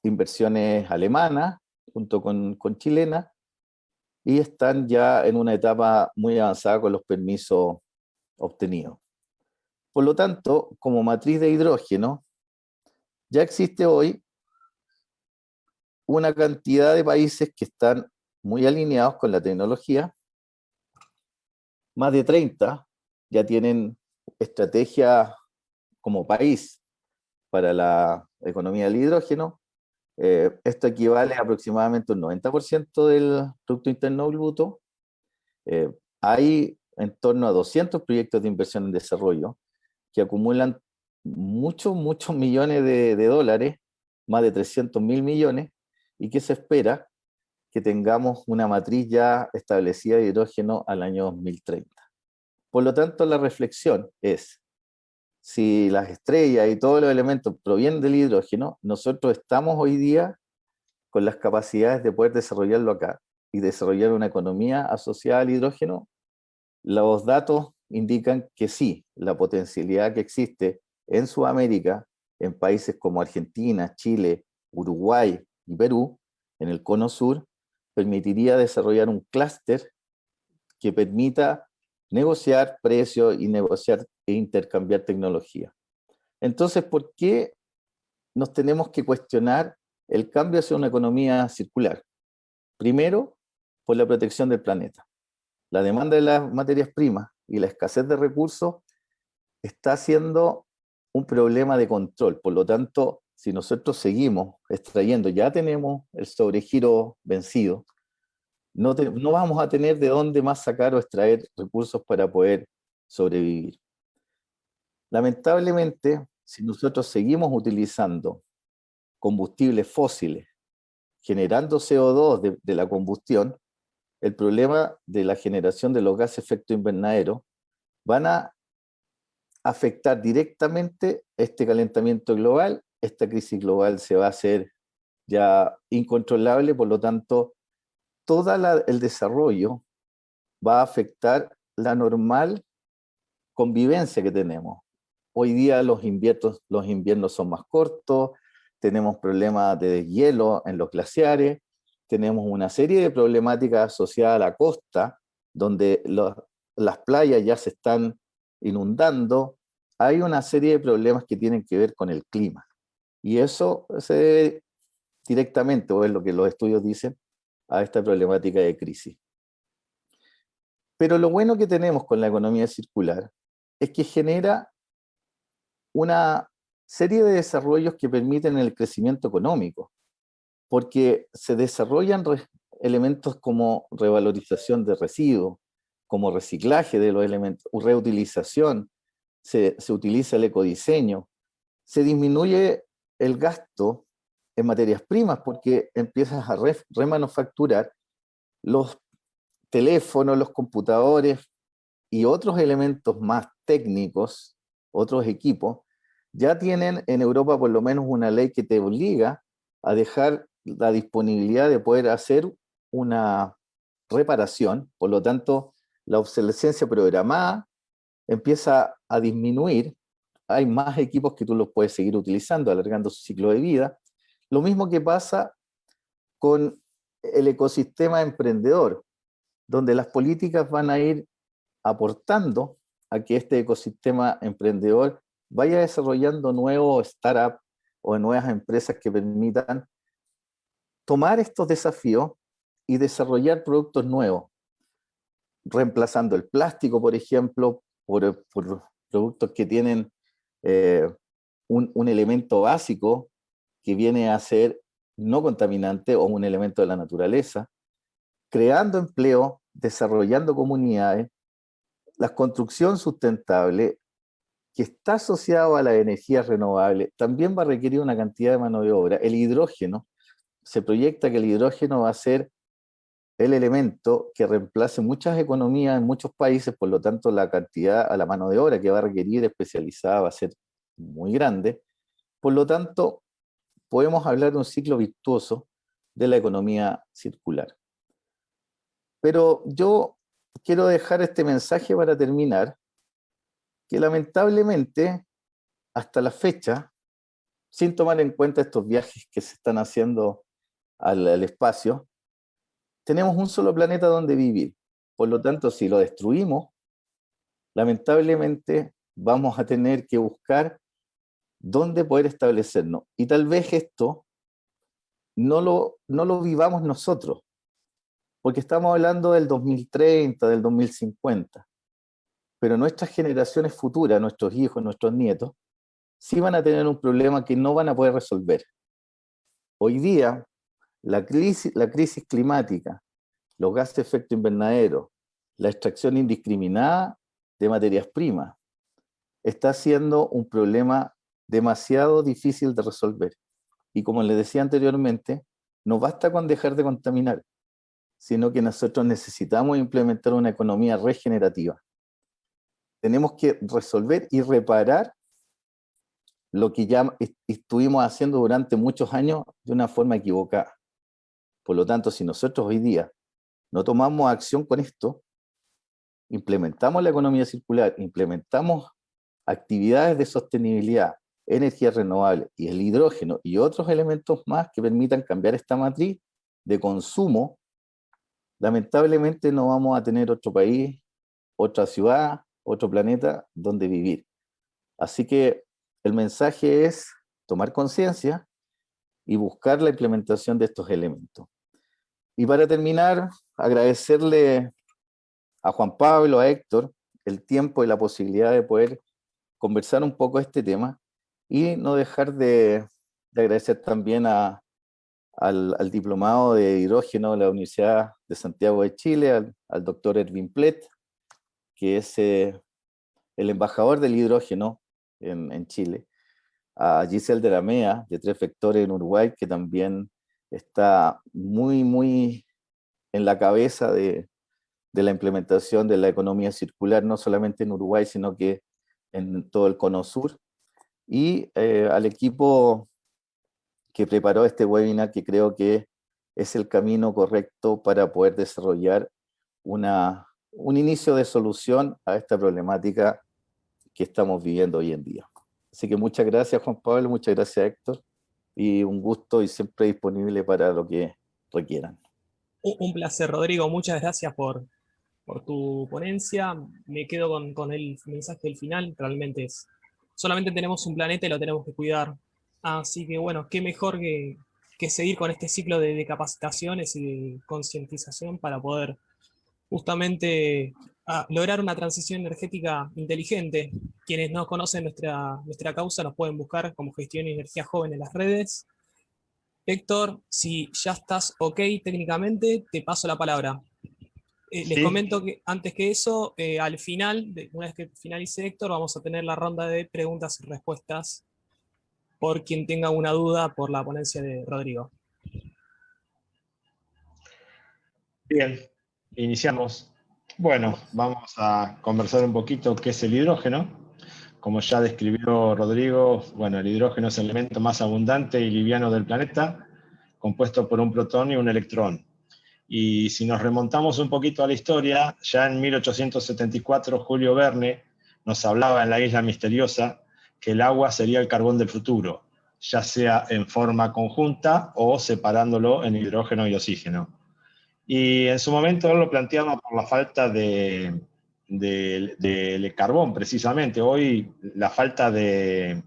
inversiones alemanas junto con chilenas, y están ya en una etapa muy avanzada con los permisos obtenidos. Por lo tanto, como matriz de hidrógeno, ya existe hoy una cantidad de países que están muy alineados con la tecnología. Más de 30 ya tienen estrategia como país para la economía del hidrógeno. Esto equivale a aproximadamente un 90% del Producto Interno Bruto. Hay en torno a 200 proyectos de inversión en desarrollo que acumulan muchos millones de dólares, más de 300.000 millones, y que se espera que tengamos una matriz ya establecida de hidrógeno al año 2030. Por lo tanto, la reflexión es, si las estrellas y todos los elementos provienen del hidrógeno, nosotros estamos hoy día con las capacidades de poder desarrollarlo acá y desarrollar una economía asociada al hidrógeno. Los datos indican que sí, la potencialidad que existe en Sudamérica, en países como Argentina, Chile, Uruguay y Perú, en el cono sur, permitiría desarrollar un clúster que permita negociar precios y negociar e intercambiar tecnología. Entonces, ¿por qué nos tenemos que cuestionar el cambio hacia una economía circular? Primero, por la protección del planeta. La demanda de las materias primas y la escasez de recursos está siendo un problema de control. Por lo tanto, si nosotros seguimos extrayendo, ya tenemos el sobregiro vencido, no vamos a tener de dónde más sacar o extraer recursos para poder sobrevivir. Lamentablemente, si nosotros seguimos utilizando combustibles fósiles, generando CO2 de la combustión, el problema de la generación de los gases de efecto invernadero van a afectar directamente este calentamiento global. Esta crisis global se va a hacer ya incontrolable, por lo tanto, todo el desarrollo va a afectar la normal convivencia que tenemos. Hoy día los inviernos son más cortos, tenemos problemas de deshielo en los glaciares, tenemos una serie de problemáticas asociadas a la costa, donde las playas ya se están inundando. Hay una serie de problemas que tienen que ver con el clima. Y eso se debe directamente, o es lo que los estudios dicen, a esta problemática de crisis. Pero lo bueno que tenemos con la economía circular es que genera una serie de desarrollos que permiten el crecimiento económico, porque se desarrollan elementos como revalorización de residuos, como reciclaje de los elementos, reutilización, se utiliza el ecodiseño, se disminuye el gasto en materias primas porque empiezas a remanufacturar los teléfonos, los computadores y otros elementos más técnicos, otros equipos. Ya tienen en Europa por lo menos una ley que te obliga a dejar la disponibilidad de poder hacer una reparación. Por lo tanto, la obsolescencia programada empieza a disminuir, hay más equipos que tú los puedes seguir utilizando, alargando su ciclo de vida. Lo mismo que pasa con el ecosistema emprendedor, donde las políticas van a ir aportando a que este ecosistema emprendedor vaya desarrollando nuevos startups o nuevas empresas que permitan tomar estos desafíos y desarrollar productos nuevos, reemplazando el plástico, por ejemplo, por productos que tienen un elemento básico que viene a ser no contaminante o un elemento de la naturaleza, creando empleo, desarrollando comunidades, la construcción sustentable, que está asociado a la energía renovable, también va a requerir una cantidad de mano de obra. El hidrógeno, se proyecta que el hidrógeno va a ser el elemento que reemplace muchas economías en muchos países, por lo tanto la cantidad a la mano de obra que va a requerir especializada va a ser muy grande. Por lo tanto, podemos hablar de un ciclo virtuoso de la economía circular. Pero yo quiero dejar este mensaje para terminar, que lamentablemente, hasta la fecha, sin tomar en cuenta estos viajes que se están haciendo al espacio, tenemos un solo planeta donde vivir. Por lo tanto, si lo destruimos, lamentablemente vamos a tener que buscar dónde poder establecernos. Y tal vez esto no lo vivamos nosotros, porque estamos hablando del 2030, del 2050. Pero nuestras generaciones futuras, nuestros hijos, nuestros nietos, sí van a tener un problema que no van a poder resolver. Hoy día, la crisis climática, los gases de efecto invernadero, la extracción indiscriminada de materias primas, está siendo un problema demasiado difícil de resolver. Y como les decía anteriormente, no basta con dejar de contaminar, sino que nosotros necesitamos implementar una economía regenerativa. Tenemos que resolver y reparar lo que ya estuvimos haciendo durante muchos años de una forma equivocada. Por lo tanto, si nosotros hoy día no tomamos acción con esto, implementamos la economía circular, implementamos actividades de sostenibilidad, energía renovable y el hidrógeno y otros elementos más que permitan cambiar esta matriz de consumo, lamentablemente no vamos a tener otro país, otra ciudad, otro planeta donde vivir. Así que el mensaje es tomar conciencia y buscar la implementación de estos elementos. Y para terminar, agradecerle a Juan Pablo, a Héctor, el tiempo y la posibilidad de poder conversar un poco este tema y no dejar de agradecer también al diplomado de hidrógeno de la Universidad de Santiago de Chile, al doctor Erwin Plett, que es el embajador del hidrógeno en Chile, a Giselle de la Mea, de Tres Vectores en Uruguay, que también está muy en la cabeza de la implementación de la economía circular, no solamente en Uruguay, sino que en todo el Cono Sur, y al equipo que preparó este webinar, que creo que es el camino correcto para poder desarrollar un inicio de solución a esta problemática que estamos viviendo hoy en día. Así que muchas gracias, Juan Pablo, muchas gracias, Héctor, y un gusto y siempre disponible para lo que requieran.
Un placer, Rodrigo, muchas gracias por tu ponencia. Me quedo con el mensaje del final. Realmente solamente tenemos un planeta y lo tenemos que cuidar. Así que bueno, qué mejor que seguir con este ciclo de capacitaciones y de concientización para poder justamente lograr una transición energética inteligente. Quienes no conocen nuestra causa nos pueden buscar como Gestión y Energía Joven en las redes. Héctor, si ya estás ok técnicamente, te paso la palabra. Les comento que antes que eso, al final, una vez que finalice Héctor, vamos a tener la ronda de preguntas y respuestas por quien tenga una duda por la ponencia de Rodrigo.
Bien, iniciamos. Bueno, vamos a conversar un poquito qué es el hidrógeno. Como ya describió Rodrigo, bueno, el hidrógeno es el elemento más abundante y liviano del planeta, compuesto por un protón y un electrón. Y si nos remontamos un poquito a la historia, ya en 1874 Julio Verne nos hablaba en la Isla Misteriosa que el agua sería el carbón del futuro, ya sea en forma conjunta o separándolo en hidrógeno y oxígeno. Y en su momento él lo planteaba por la falta de carbón, precisamente. Hoy la falta de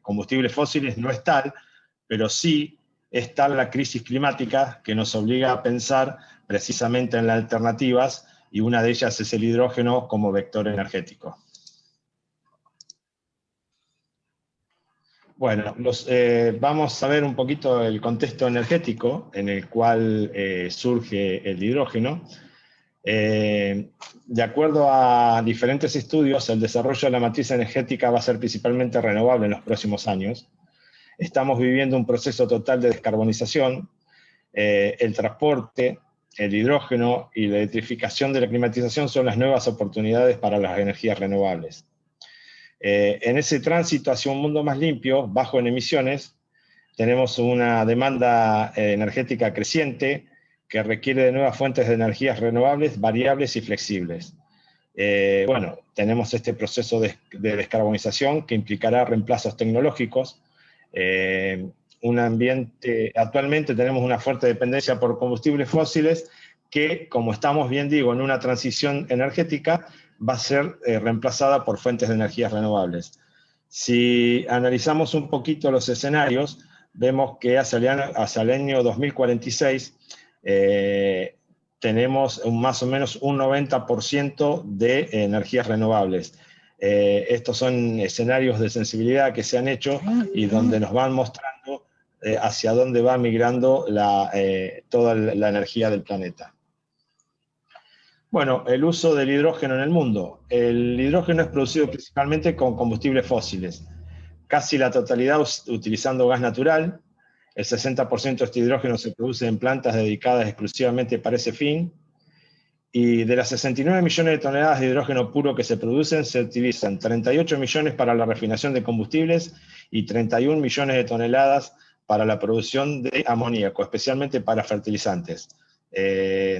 combustibles fósiles no es tal, pero sí es tal la crisis climática que nos obliga a pensar precisamente en las alternativas, y una de ellas es el hidrógeno como vector energético. Bueno, vamos a ver un poquito el contexto energético en el cual surge el hidrógeno. De acuerdo a diferentes estudios, el desarrollo de la matriz energética va a ser principalmente renovable en los próximos años. Estamos viviendo un proceso total de descarbonización. El transporte, el hidrógeno y la electrificación de la climatización son las nuevas oportunidades para las energías renovables. En ese tránsito hacia un mundo más limpio, bajo en emisiones, tenemos una demanda energética creciente que requiere de nuevas fuentes de energías renovables, variables y flexibles. Bueno, tenemos este proceso de descarbonización que implicará reemplazos tecnológicos. Actualmente tenemos una fuerte dependencia por combustibles fósiles que, como estamos bien digo, en una transición energética, va a ser reemplazada por fuentes de energías renovables. Si analizamos un poquito los escenarios, vemos que hacia el año 2046 tenemos más o menos un 90% de energías renovables. Estos son escenarios de sensibilidad que se han hecho y donde nos van mostrando hacia dónde va migrando toda la energía del planeta. Bueno, el uso del hidrógeno en el mundo. El hidrógeno es producido principalmente con combustibles fósiles, casi la totalidad utilizando gas natural. El 60% de este hidrógeno se produce en plantas dedicadas exclusivamente para ese fin. Y de las 69 millones de toneladas de hidrógeno puro que se producen, se utilizan 38 millones para la refinación de combustibles y 31 millones de toneladas para la producción de amoníaco, especialmente para fertilizantes.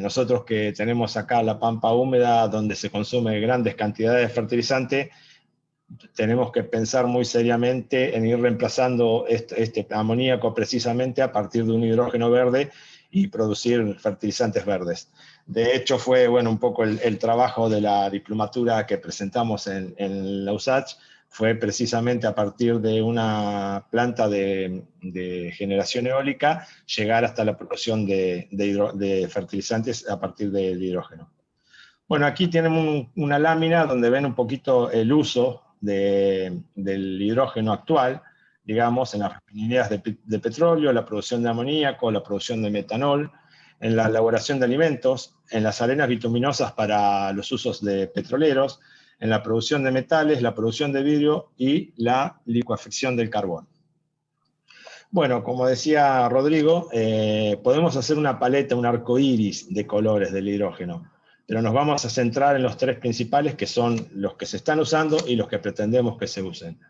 Nosotros que tenemos acá la pampa húmeda donde se consume grandes cantidades de fertilizante, tenemos que pensar muy seriamente en ir reemplazando este amoníaco precisamente a partir de un hidrógeno verde y producir fertilizantes verdes. De hecho, fue un poco el trabajo de la diplomatura que presentamos en la USACH, fue precisamente a partir de una planta de generación eólica llegar hasta la producción de fertilizantes a partir del hidrógeno. Bueno, aquí tenemos una lámina donde ven un poquito el uso del hidrógeno actual, digamos, en las refinerías de petróleo, la producción de amoníaco, la producción de metanol, en la elaboración de alimentos, en las arenas bituminosas para los usos de petroleros, en la producción de metales, la producción de vidrio y la licuefacción del carbón. Bueno, como decía Rodrigo, podemos hacer una paleta, un arco iris de colores del hidrógeno, pero nos vamos a centrar en los tres principales, que son los que se están usando y los que pretendemos que se usen.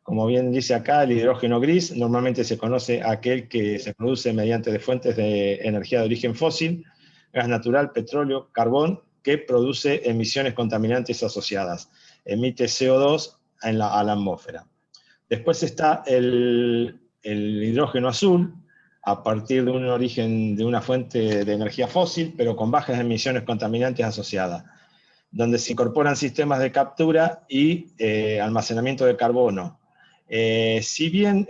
Como bien dice acá, el hidrógeno gris normalmente se conoce a aquel que se produce mediante fuentes de energía de origen fósil, gas natural, petróleo, carbón, que produce emisiones contaminantes asociadas. Emite CO2 a la atmósfera. Después está el hidrógeno azul, a partir de un origen de una fuente de energía fósil, pero con bajas emisiones contaminantes asociadas, donde se incorporan sistemas de captura y almacenamiento de carbono. Si bien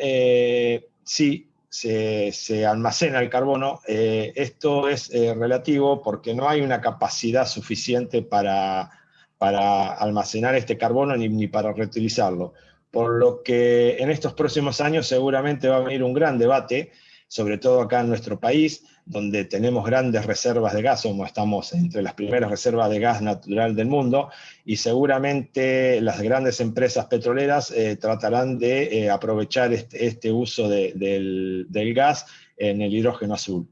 sí se almacena el carbono, esto es relativo porque no hay una capacidad suficiente para almacenar este carbono ni para reutilizarlo. Por lo que en estos próximos años seguramente va a venir un gran debate, sobre todo acá en nuestro país, donde tenemos grandes reservas de gas, como estamos entre las primeras reservas de gas natural del mundo, y seguramente las grandes empresas petroleras tratarán de aprovechar este uso del gas en el hidrógeno azul.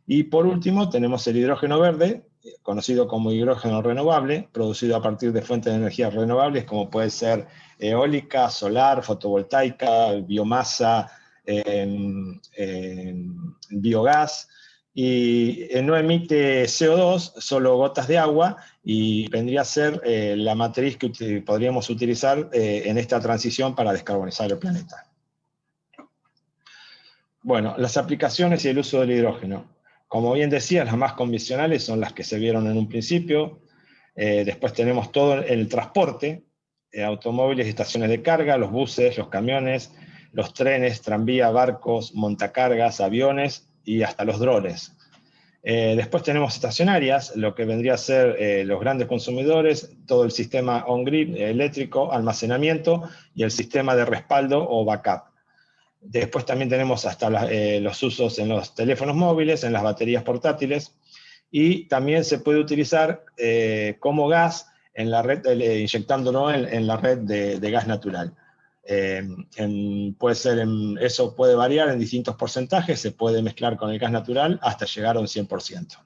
Y por último tenemos el hidrógeno verde, conocido como hidrógeno renovable, producido a partir de fuentes de energía renovables como puede ser eólica, solar, fotovoltaica, biomasa, biogás, y no emite CO2, solo gotas de agua, y vendría a ser la matriz que podríamos utilizar en esta transición para descarbonizar el planeta. Bueno, las aplicaciones y el uso del hidrógeno. Como bien decía, las más convencionales son las que se vieron en un principio. Después tenemos todo el transporte, automóviles y estaciones de carga, los buses, los camiones, los trenes, tranvía, barcos, montacargas, aviones y hasta los drones. Después tenemos estacionarias, lo que vendría a ser los grandes consumidores, todo el sistema on-grid eléctrico, almacenamiento y el sistema de respaldo o backup. Después también tenemos hasta los usos en los teléfonos móviles, en las baterías portátiles, y también se puede utilizar como gas en la red, inyectándolo en la red de gas natural. Eso puede variar en distintos porcentajes, se puede mezclar con el gas natural hasta llegar a un 100%.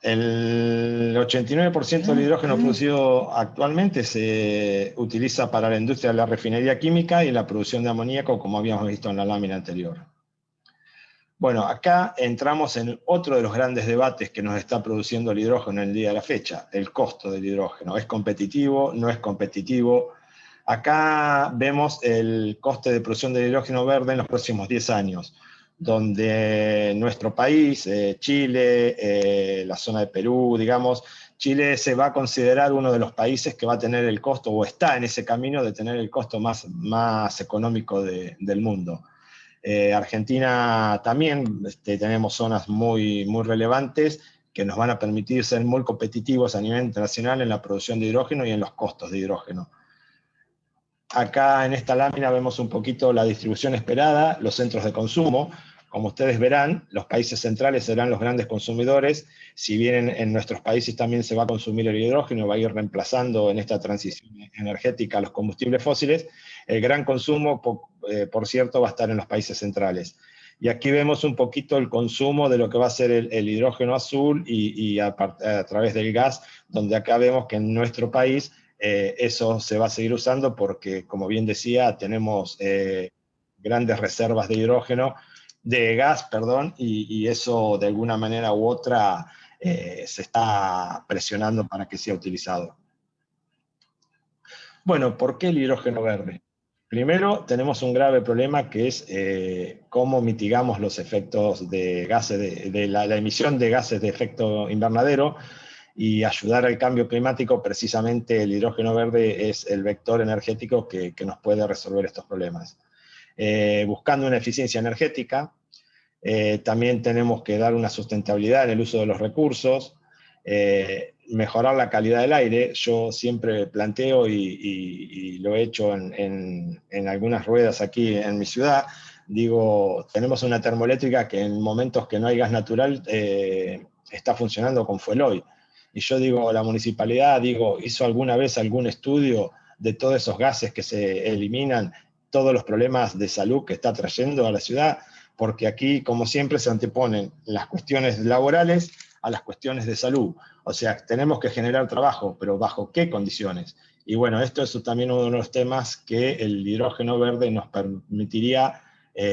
El 89% del hidrógeno producido actualmente se utiliza para la industria de la refinería química y la producción de amoníaco, como habíamos visto en la lámina anterior. Bueno, acá entramos en otro de los grandes debates que nos está produciendo el hidrógeno en el día de la fecha, el costo del hidrógeno. ¿Es competitivo? ¿No es competitivo? Acá vemos el coste de producción del hidrógeno verde en los próximos 10 años, donde nuestro país, Chile, la zona de Perú, digamos, Chile se va a considerar uno de los países que va a tener el costo, o está en ese camino de tener el costo más económico del mundo. Argentina también tenemos zonas muy relevantes que nos van a permitir ser muy competitivos a nivel internacional en la producción de hidrógeno y en los costos de hidrógeno. Acá en esta lámina vemos un poquito la distribución esperada, los centros de consumo. Como ustedes verán, los países centrales serán los grandes consumidores. Si bien en nuestros países también se va a consumir el hidrógeno, va a ir reemplazando en esta transición energética los combustibles fósiles, el gran consumo, por cierto, va a estar en los países centrales. Y aquí vemos un poquito el consumo de lo que va a ser el hidrógeno azul y a través del gas, donde acá vemos que en nuestro país eso se va a seguir usando porque, como bien decía, tenemos grandes reservas de hidrógeno, de gas, perdón, y eso de alguna manera u otra se está presionando para que sea utilizado. Bueno, ¿por qué el hidrógeno verde? Primero, tenemos un grave problema que es cómo mitigamos los efectos de gases, de la emisión de gases de efecto invernadero, y ayudar al cambio climático. Precisamente el hidrógeno verde es el vector energético que nos puede resolver estos problemas. Buscando una eficiencia energética, también tenemos que dar una sustentabilidad en el uso de los recursos, mejorar la calidad del aire. Yo siempre planteo y lo he hecho en algunas ruedas aquí en mi ciudad. Digo, tenemos una termoeléctrica que en momentos que no hay gas natural está funcionando con fuel oil. Y yo digo, la municipalidad, ¿hizo alguna vez algún estudio de todos esos gases que se eliminan, todos los problemas de salud que está trayendo a la ciudad? Porque aquí, como siempre, se anteponen las cuestiones laborales a las cuestiones de salud. O sea, tenemos que generar trabajo, pero ¿bajo qué condiciones? Y bueno, esto es también uno de los temas que el hidrógeno verde nos permitiría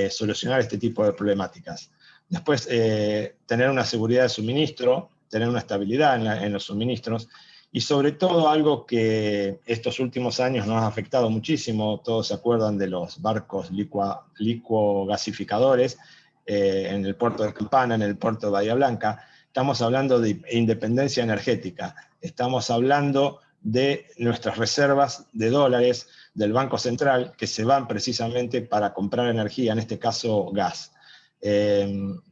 solucionar este tipo de problemáticas. Después, tener una seguridad de suministro, tener una estabilidad en los suministros, y sobre todo algo que estos últimos años nos ha afectado muchísimo. Todos se acuerdan de los barcos licuogasificadores en el puerto de Campana, en el puerto de Bahía Blanca. Estamos hablando de independencia energética, estamos hablando de nuestras reservas de dólares del Banco Central que se van precisamente para comprar energía, en este caso gas.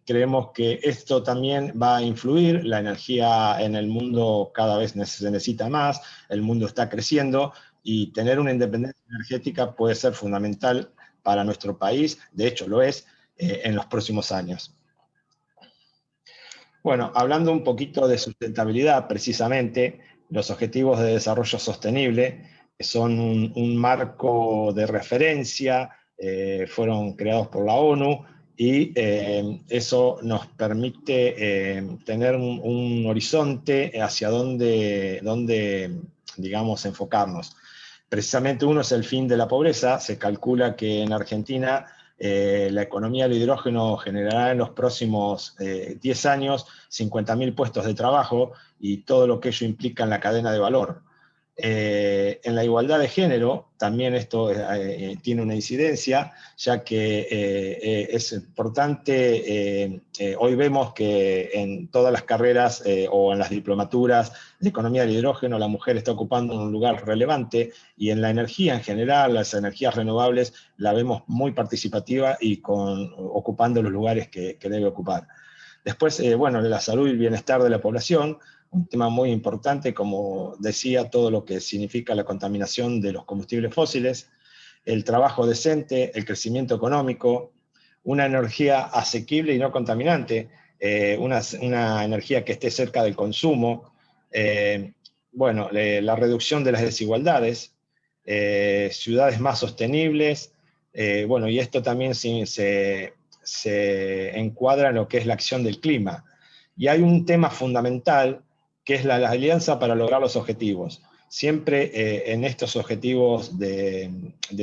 Creemos que esto también va a influir. La energía en el mundo cada vez se necesita más, el mundo está creciendo, y tener una independencia energética puede ser fundamental para nuestro país. De hecho lo es en los próximos años. Bueno, hablando un poquito de sustentabilidad, precisamente los Objetivos de Desarrollo Sostenible, que son un marco de referencia, fueron creados por la ONU, y eso nos permite tener un horizonte hacia donde, digamos, enfocarnos. Precisamente uno es el fin de la pobreza. Se calcula que en Argentina La economía del hidrógeno generará en los próximos 10 años 50.000 puestos de trabajo y todo lo que ello implica en la cadena de valor. En la igualdad de género también esto tiene una incidencia, ya que es importante, hoy vemos que en todas las carreras o en las diplomaturas de economía del hidrógeno la mujer está ocupando un lugar relevante, y en la energía en general, las energías renovables, la vemos muy participativa y ocupando los lugares que debe ocupar. Después, bueno, la salud y el bienestar de la población, un tema muy importante, como decía, todo lo que significa la contaminación de los combustibles fósiles, el trabajo decente, el crecimiento económico, una energía asequible y no contaminante, una energía que esté cerca del consumo, bueno, la reducción de las desigualdades, ciudades más sostenibles, bueno, y esto también se encuadra en lo que es la acción del clima. Y hay un tema fundamental, que es la alianza para lograr los objetivos. Siempre en estos objetivos de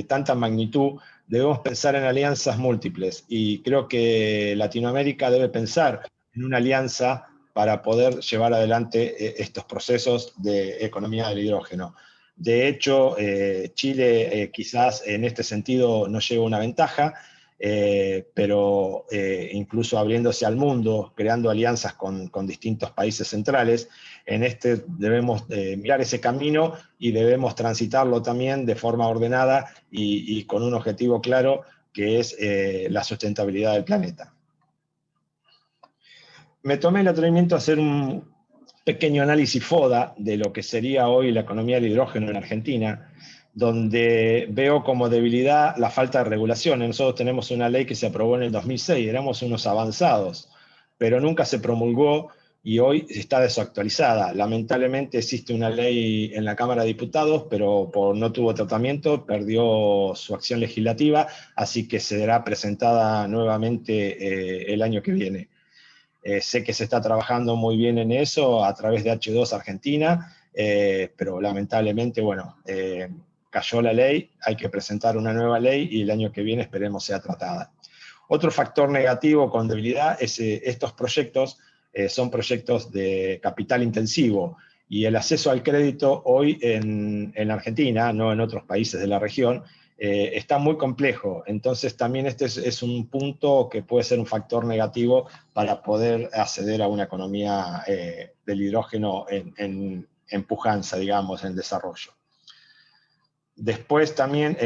tanta magnitud debemos pensar en alianzas múltiples, y creo que Latinoamérica debe pensar en una alianza para poder llevar adelante estos procesos de economía del hidrógeno. De hecho, Chile quizás en este sentido no lleva una ventaja, pero incluso abriéndose al mundo, creando alianzas con distintos países centrales, en este debemos mirar ese camino y debemos transitarlo también de forma ordenada y con un objetivo claro, que es la sustentabilidad del planeta. Me tomé el atrevimiento de hacer un pequeño análisis FODA de lo que sería hoy la economía del hidrógeno en Argentina, donde veo como debilidad la falta de regulación. Nosotros tenemos una ley que se aprobó en el 2006, éramos unos avanzados, pero nunca se promulgó y hoy está desactualizada. Lamentablemente existe una ley en la Cámara de Diputados, pero no tuvo tratamiento, perdió su acción legislativa, así que será presentada nuevamente el año que viene. Sé que se está trabajando muy bien en eso a través de H2 Argentina, pero lamentablemente, bueno, cayó la ley, hay que presentar una nueva ley y el año que viene esperemos sea tratada. Otro factor negativo con debilidad es estos proyectos son proyectos de capital intensivo, y el acceso al crédito hoy en Argentina, no en otros países de la región, está muy complejo. Entonces también este es un punto que puede ser un factor negativo para poder acceder a una economía del hidrógeno en pujanza, digamos, en desarrollo. Después también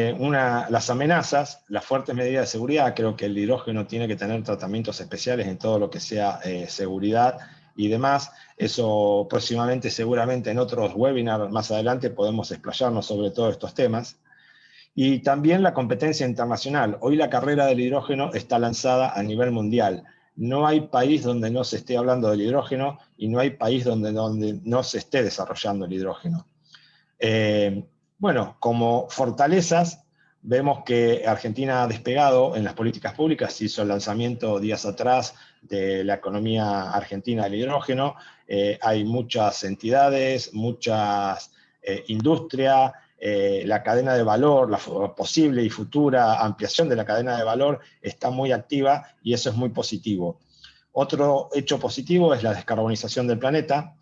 las amenazas, las fuertes medidas de seguridad. Creo que el hidrógeno tiene que tener tratamientos especiales en todo lo que sea seguridad y demás. Eso próximamente, seguramente en otros webinars más adelante podemos explayarnos sobre todos estos temas. Y también la competencia internacional. Hoy la carrera del hidrógeno está lanzada a nivel mundial. No hay país donde no se esté hablando del hidrógeno y no hay país donde no se esté desarrollando el hidrógeno. Bueno, como fortalezas, vemos que Argentina ha despegado en las políticas públicas, hizo el lanzamiento días atrás de la economía argentina del hidrógeno, hay muchas entidades, muchas industrias, la cadena de valor, la posible y futura ampliación de la cadena de valor está muy activa y eso es muy positivo. Otro hecho positivo es la descarbonización del planeta.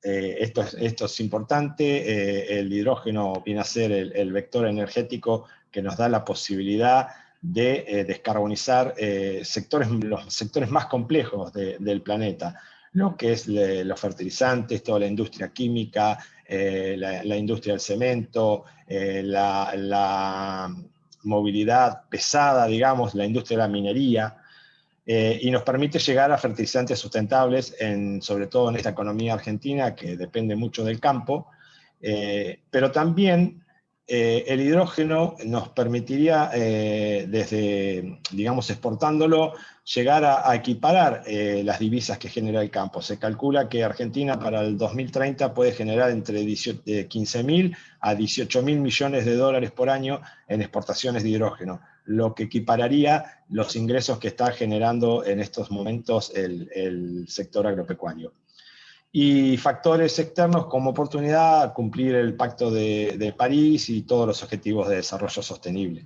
Esto es importante. El hidrógeno viene a ser el vector energético que nos da la posibilidad de descarbonizar los sectores más complejos del planeta, lo que es los fertilizantes, toda la industria química, la industria del cemento, la movilidad pesada, digamos, la industria de la minería, y nos permite llegar a fertilizantes sustentables, sobre todo en esta economía argentina que depende mucho del campo, pero también el hidrógeno nos permitiría, desde, digamos, exportándolo, llegar a equiparar las divisas que genera el campo. Se calcula que Argentina para el 2030 puede generar entre 15.000 a 18.000 millones de dólares por año en exportaciones de hidrógeno, lo que equipararía los ingresos que está generando en estos momentos el sector agropecuario. Y factores externos como oportunidad a cumplir el Pacto de París y todos los objetivos de desarrollo sostenible.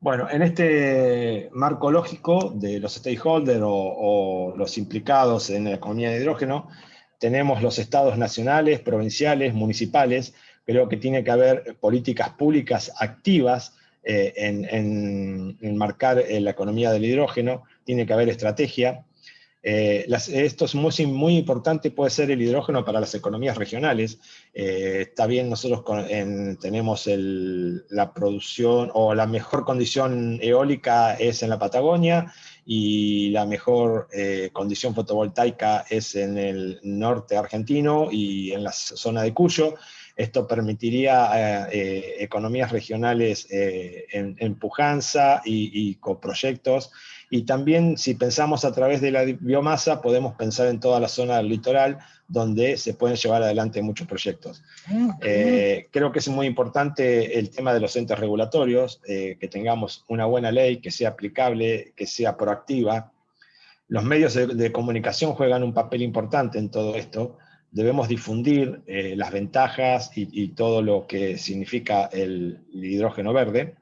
Bueno, en este marco lógico de los stakeholders o los implicados en la economía de hidrógeno, tenemos los estados nacionales, provinciales, municipales. Creo que tiene que haber políticas públicas activas en marcar la economía del hidrógeno, tiene que haber estrategia. Esto es muy importante, puede ser el hidrógeno para las economías regionales. Está bien, nosotros tenemos la producción o la mejor condición eólica es en la Patagonia y la mejor condición fotovoltaica es en el norte argentino y en la zona de Cuyo. Esto permitiría economías regionales en pujanza y con proyectos. Y también, si pensamos a través de la biomasa, podemos pensar en toda la zona del litoral, donde se pueden llevar adelante muchos proyectos. Creo que es muy importante el tema de los entes regulatorios, que tengamos una buena ley, que sea aplicable, que sea proactiva. Los medios de comunicación juegan un papel importante en todo esto. Debemos difundir las ventajas y todo lo que significa el hidrógeno verde.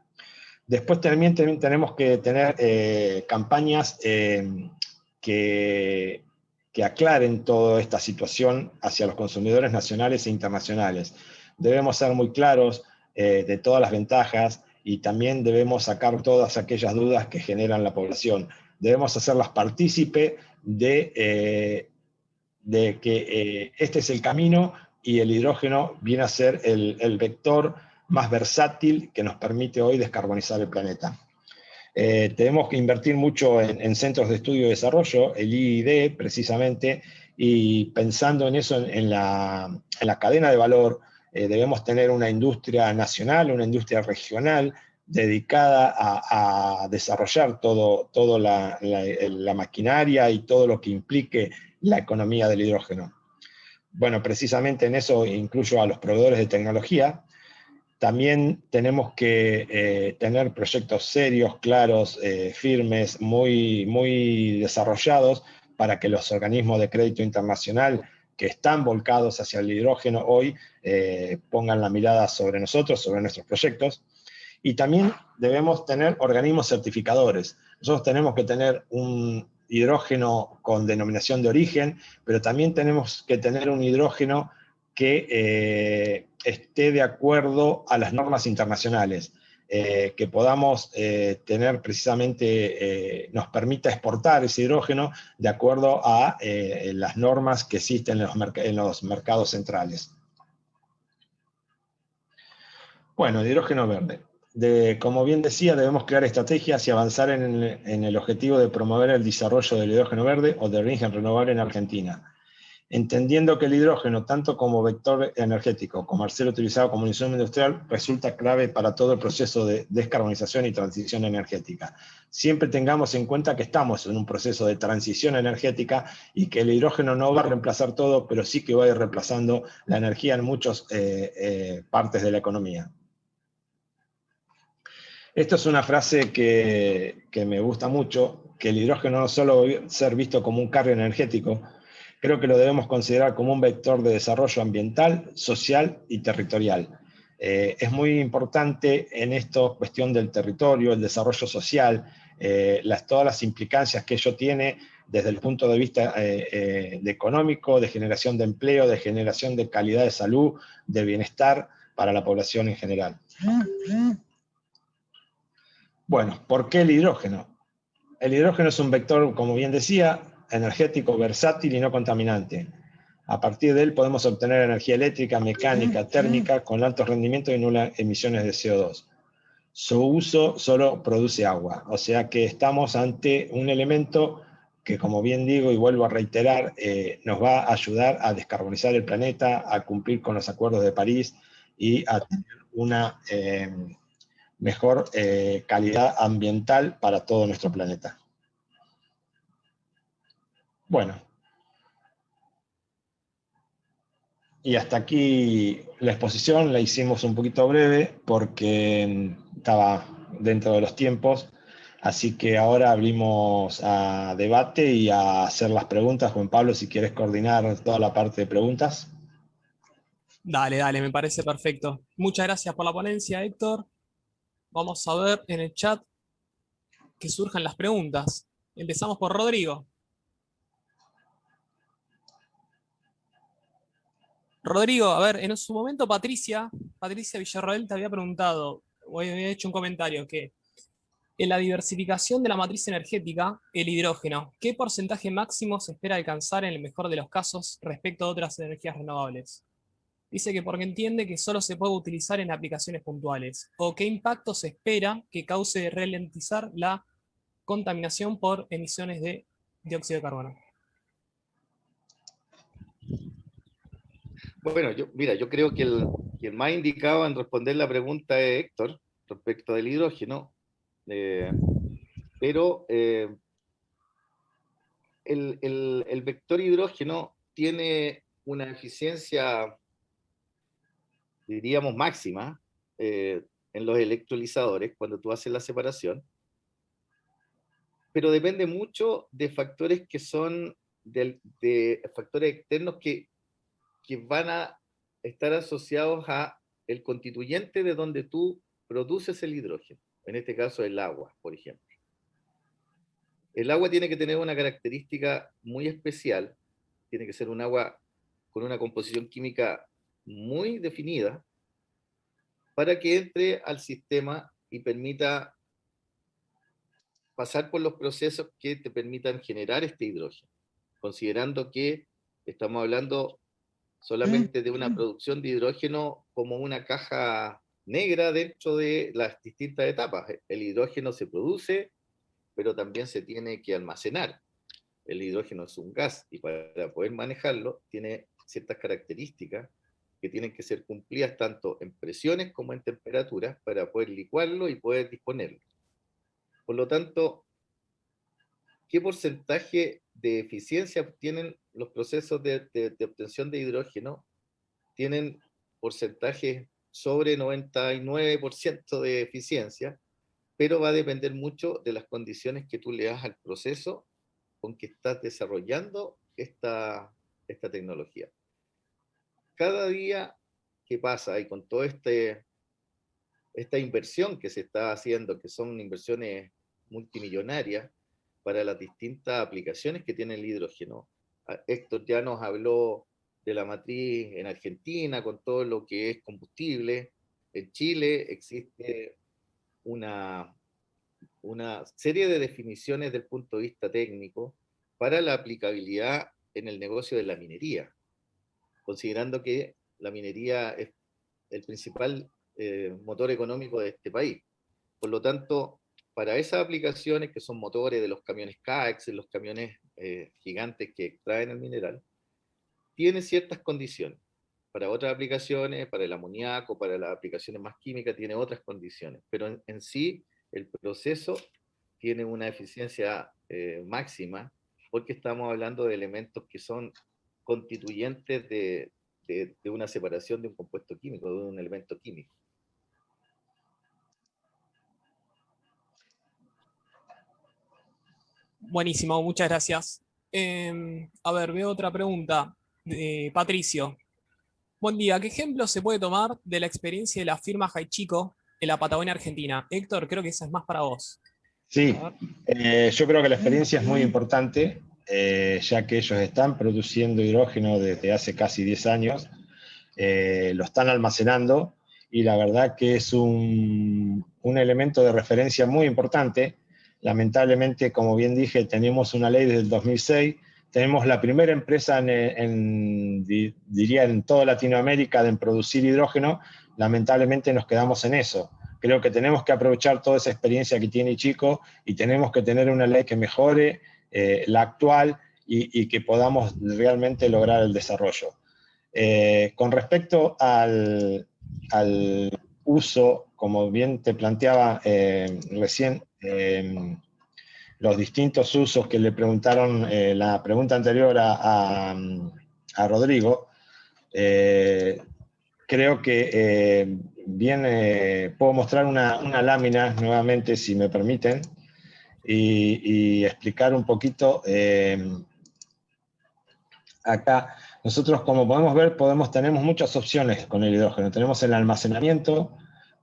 Después también tenemos que tener campañas que aclaren toda esta situación hacia los consumidores nacionales e internacionales. Debemos ser muy claros de todas las ventajas y también debemos sacar todas aquellas dudas que generan la población. Debemos hacerlas partícipe de que este es el camino y el hidrógeno viene a ser el vector más versátil que nos permite hoy descarbonizar el planeta. Tenemos que invertir mucho en centros de estudio y desarrollo, el I+D precisamente, y pensando en eso, en la cadena de valor, debemos tener una industria nacional, una industria regional, dedicada a desarrollar toda la maquinaria y todo lo que implique la economía del hidrógeno. Bueno, precisamente en eso incluyo a los proveedores de tecnología. También tenemos que tener proyectos serios, claros, firmes, muy desarrollados para que los organismos de crédito internacional que están volcados hacia el hidrógeno hoy pongan la mirada sobre nosotros, sobre nuestros proyectos. Y también debemos tener organismos certificadores. Nosotros tenemos que tener un hidrógeno con denominación de origen, pero también tenemos que tener un hidrógeno que esté de acuerdo a las normas internacionales, que podamos tener precisamente, nos permita exportar ese hidrógeno de acuerdo a las normas que existen en los mercados centrales. Bueno, el hidrógeno verde. Como bien decía, debemos crear estrategias y avanzar en el objetivo de promover el desarrollo del hidrógeno verde o de origen renovable en Argentina, entendiendo que el hidrógeno, tanto como vector energético como al ser utilizado como insumo industrial, resulta clave para todo el proceso de descarbonización y transición energética. Siempre tengamos en cuenta que estamos en un proceso de transición energética y que el hidrógeno no va a reemplazar todo, pero sí que va a ir reemplazando la energía en muchas partes de la economía. Esto es una frase que me gusta mucho, que el hidrógeno no solo debe ser visto como un cargo energético, creo que lo debemos considerar como un vector de desarrollo ambiental, social y territorial. Es muy importante en esto cuestión del territorio, el desarrollo social, todas las implicancias que ello tiene desde el punto de vista de económico, de generación de empleo, de generación de calidad de salud, de bienestar para la población en general. Bueno, ¿por qué el hidrógeno? El hidrógeno es un vector, como bien decía, energético, versátil y no contaminante. A partir de él podemos obtener energía eléctrica, mecánica, térmica, con alto rendimiento y nulas emisiones de CO2. Su uso solo produce agua, o sea que estamos ante un elemento que, como bien digo y vuelvo a reiterar, nos va a ayudar a descarbonizar el planeta, a cumplir con los acuerdos de París y a tener una mejor calidad ambiental para todo nuestro planeta. Bueno, y hasta aquí la exposición, la hicimos un poquito breve porque estaba dentro de los tiempos, así que ahora abrimos a debate y a hacer las preguntas. Juan Pablo, si quieres coordinar toda la parte de preguntas.
Dale, me parece perfecto. Muchas gracias por la ponencia, Héctor. vamos a ver en el chat que surjan las preguntas. Empezamos por Rodrigo. Rodrigo, a ver, en su momento Patricia Villarroel te había preguntado, o había hecho un comentario, que en la diversificación de la matriz energética, el hidrógeno, ¿qué porcentaje máximo se espera alcanzar en el mejor de los casos respecto a otras energías renovables? Dice que porque entiende que solo se puede utilizar en aplicaciones puntuales. ¿O qué impacto se espera que cause ralentizar la contaminación por emisiones de dióxido de carbono?
Bueno, mira, yo creo que el más indicado en responder la pregunta es Héctor, respecto del hidrógeno. Pero el vector hidrógeno tiene una eficiencia, diríamos, máxima en los electrolizadores cuando tú haces la separación, pero depende mucho de factores que son de factores externos que van a estar asociados a el constituyente de donde tú produces el hidrógeno, en este caso el agua, por ejemplo. El agua tiene que tener una característica muy especial, tiene que ser un agua con una composición química muy definida para que entre al sistema y permita pasar por los procesos que te permitan generar este hidrógeno, considerando que estamos hablando solamente de una producción de hidrógeno como una caja negra dentro de las distintas etapas. El hidrógeno se produce, pero también se tiene que almacenar. El hidrógeno es un gas y para poder manejarlo tiene ciertas características que tienen que ser cumplidas tanto en presiones como en temperaturas para poder licuarlo y poder disponerlo. Por lo tanto, ¿qué porcentaje de eficiencia tienen los procesos de obtención de hidrógeno? Tienen porcentajes sobre 99% de eficiencia, pero va a depender mucho de las condiciones que tú le das al proceso con que estás desarrollando esta tecnología. Cada día que pasa y con toda esta inversión que se está haciendo, que son inversiones multimillonarias para las distintas aplicaciones que tiene el hidrógeno. Héctor ya nos habló de la matriz en Argentina, con todo lo que es combustible. En Chile existe una serie de definiciones desde el punto de vista técnico para la aplicabilidad en el negocio de la minería, considerando que la minería es el principal motor económico de este país. Por lo tanto, para esas aplicaciones que son motores de los camiones CAEX, los camiones gigantes que extraen el mineral, tiene ciertas condiciones. Para otras aplicaciones, para el amoníaco, para las aplicaciones más químicas, tiene otras condiciones. Pero en sí, el proceso tiene una eficiencia máxima porque estamos hablando de elementos que son constituyentes de una separación de un compuesto químico, de un elemento químico.
Buenísimo, muchas gracias. A ver, veo otra pregunta de Patricio. Buen día, ¿qué ejemplo se puede tomar de la experiencia de la firma Haichico en la Patagonia Argentina? Héctor, creo que esa es más para vos.
Sí, yo creo que la experiencia es muy importante, ya que ellos están produciendo hidrógeno desde hace casi 10 años, lo están almacenando y la verdad que es un elemento de referencia muy importante. Lamentablemente, como bien dije, tenemos una ley desde el 2006, tenemos la primera empresa diría en toda Latinoamérica en producir hidrógeno, lamentablemente nos quedamos en eso. Creo que tenemos que aprovechar toda esa experiencia que tiene Chico y tenemos que tener una ley que mejore la actual y que podamos realmente lograr el desarrollo. Con respecto al uso, como bien te planteaba recién, los distintos usos que le preguntaron la pregunta anterior a Rodrigo, creo que puedo mostrar una lámina nuevamente, si me permiten, y explicar un poquito. Acá, nosotros, como podemos ver, tenemos muchas opciones con el hidrógeno. Tenemos el almacenamiento,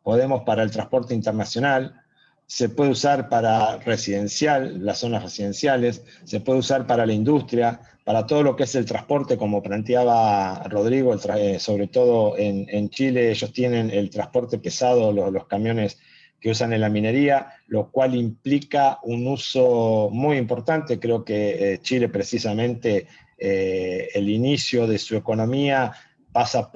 podemos para el transporte internacional, se puede usar para residencial, las zonas residenciales, se puede usar para la industria, para todo lo que es el transporte, como planteaba Rodrigo, sobre todo en Chile ellos tienen el transporte pesado, los camiones que usan en la minería, lo cual implica un uso muy importante. Creo que Chile precisamente el inicio de su economía pasa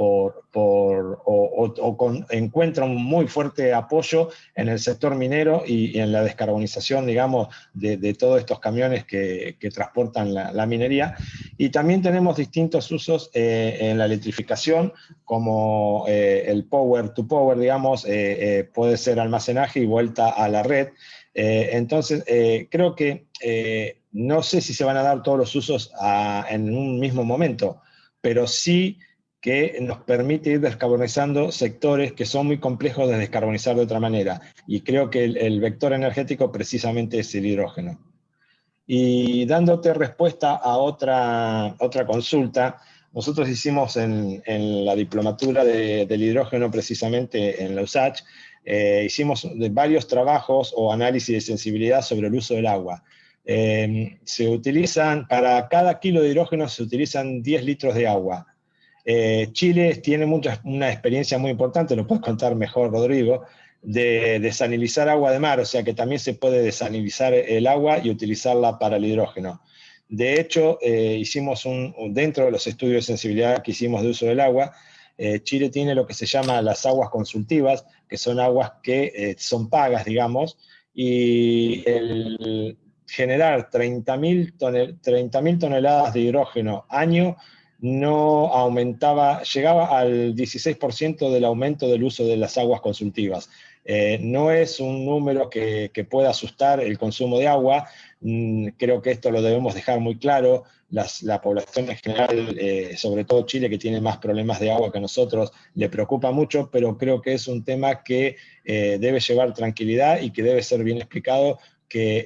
encuentra un muy fuerte apoyo en el sector minero y en la descarbonización, digamos, de todos estos camiones que transportan la minería. Y también tenemos distintos usos en la electrificación, como el power to power, digamos, puede ser almacenaje y vuelta a la red. Entonces, creo que no sé si se van a dar todos los usos en un mismo momento, pero sí que nos permite ir descarbonizando sectores que son muy complejos de descarbonizar de otra manera. Y creo que el vector energético precisamente es el hidrógeno. Y dándote respuesta a otra consulta, nosotros hicimos en la diplomatura del hidrógeno, precisamente en la USACH, hicimos varios trabajos o análisis de sensibilidad sobre el uso del agua. Se utilizan, para cada kilo de hidrógeno se utilizan 10 litros de agua. Chile tiene una experiencia muy importante, lo puedes contar mejor, Rodrigo, de desalinizar agua de mar, o sea que también se puede desalinizar el agua y utilizarla para el hidrógeno. De hecho, hicimos dentro de los estudios de sensibilidad que hicimos de uso del agua, Chile tiene lo que se llama las aguas consultivas, que son aguas que son pagas, digamos, y el generar 30.000 toneladas de hidrógeno año no aumentaba, llegaba al 16% del aumento del uso de las aguas consultivas. No es un número que pueda asustar el consumo de agua. Creo que esto lo debemos dejar muy claro. La población en general, sobre todo Chile, que tiene más problemas de agua que nosotros, le preocupa mucho, pero creo que es un tema que debe llevar tranquilidad y que debe ser bien explicado, que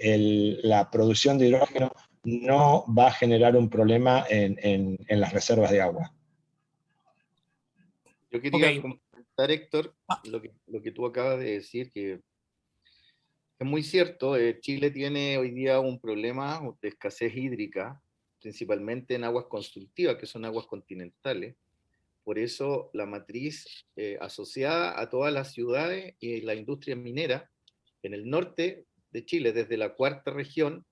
la producción de hidrógeno no va a generar un problema en las reservas de agua.
Yo quería
Ok.
comentar, Héctor,
Ah,
lo que tú acabas de decir, que es muy cierto. Chile tiene hoy día un problema de escasez hídrica, principalmente en aguas constructivas, que son aguas continentales. Por eso la matriz asociada a todas las ciudades y la industria minera en el norte de Chile, desde la cuarta región,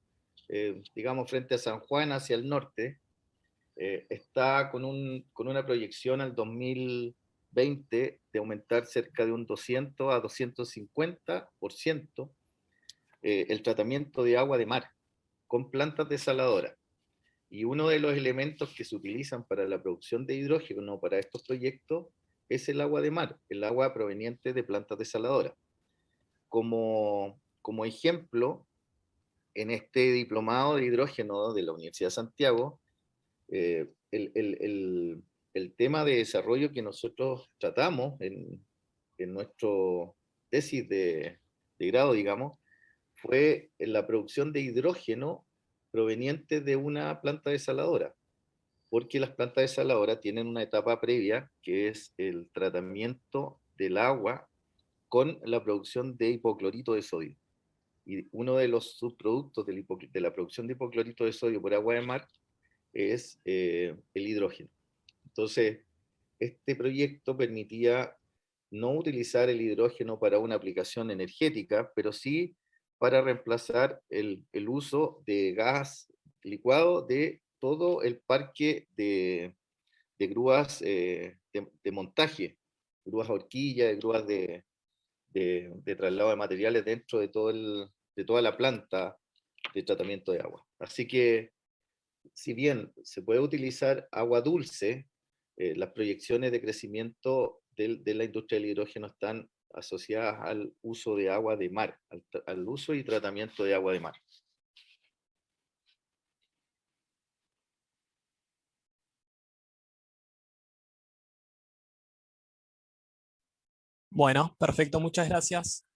digamos frente a San Juan hacia el norte, está con una proyección al 2020 de aumentar cerca de un 200 a 250% el tratamiento de agua de mar con plantas desaladoras. Y uno de los elementos que se utilizan para la producción de hidrógeno para estos proyectos es el agua de mar, el agua proveniente de plantas desaladoras. Como ejemplo, en este diplomado de hidrógeno de la Universidad de Santiago, el tema de desarrollo que nosotros tratamos en nuestro tesis de grado, digamos, fue en la producción de hidrógeno proveniente de una planta desaladora, porque las plantas desaladoras tienen una etapa previa que es el tratamiento del agua con la producción de hipoclorito de sodio. Y uno de los subproductos de la producción de hipoclorito de sodio por agua de mar es el hidrógeno. Entonces, este proyecto permitía no utilizar el hidrógeno para una aplicación energética, pero sí para reemplazar el uso de gas licuado de todo el parque de grúas de montaje, grúas a horquilla, grúas de traslado de materiales dentro de toda la planta de tratamiento de agua. Así que, si bien se puede utilizar agua dulce, las proyecciones de crecimiento de la industria del hidrógeno están asociadas al uso de agua de mar, al uso y tratamiento de agua de mar.
bueno, perfecto, muchas gracias.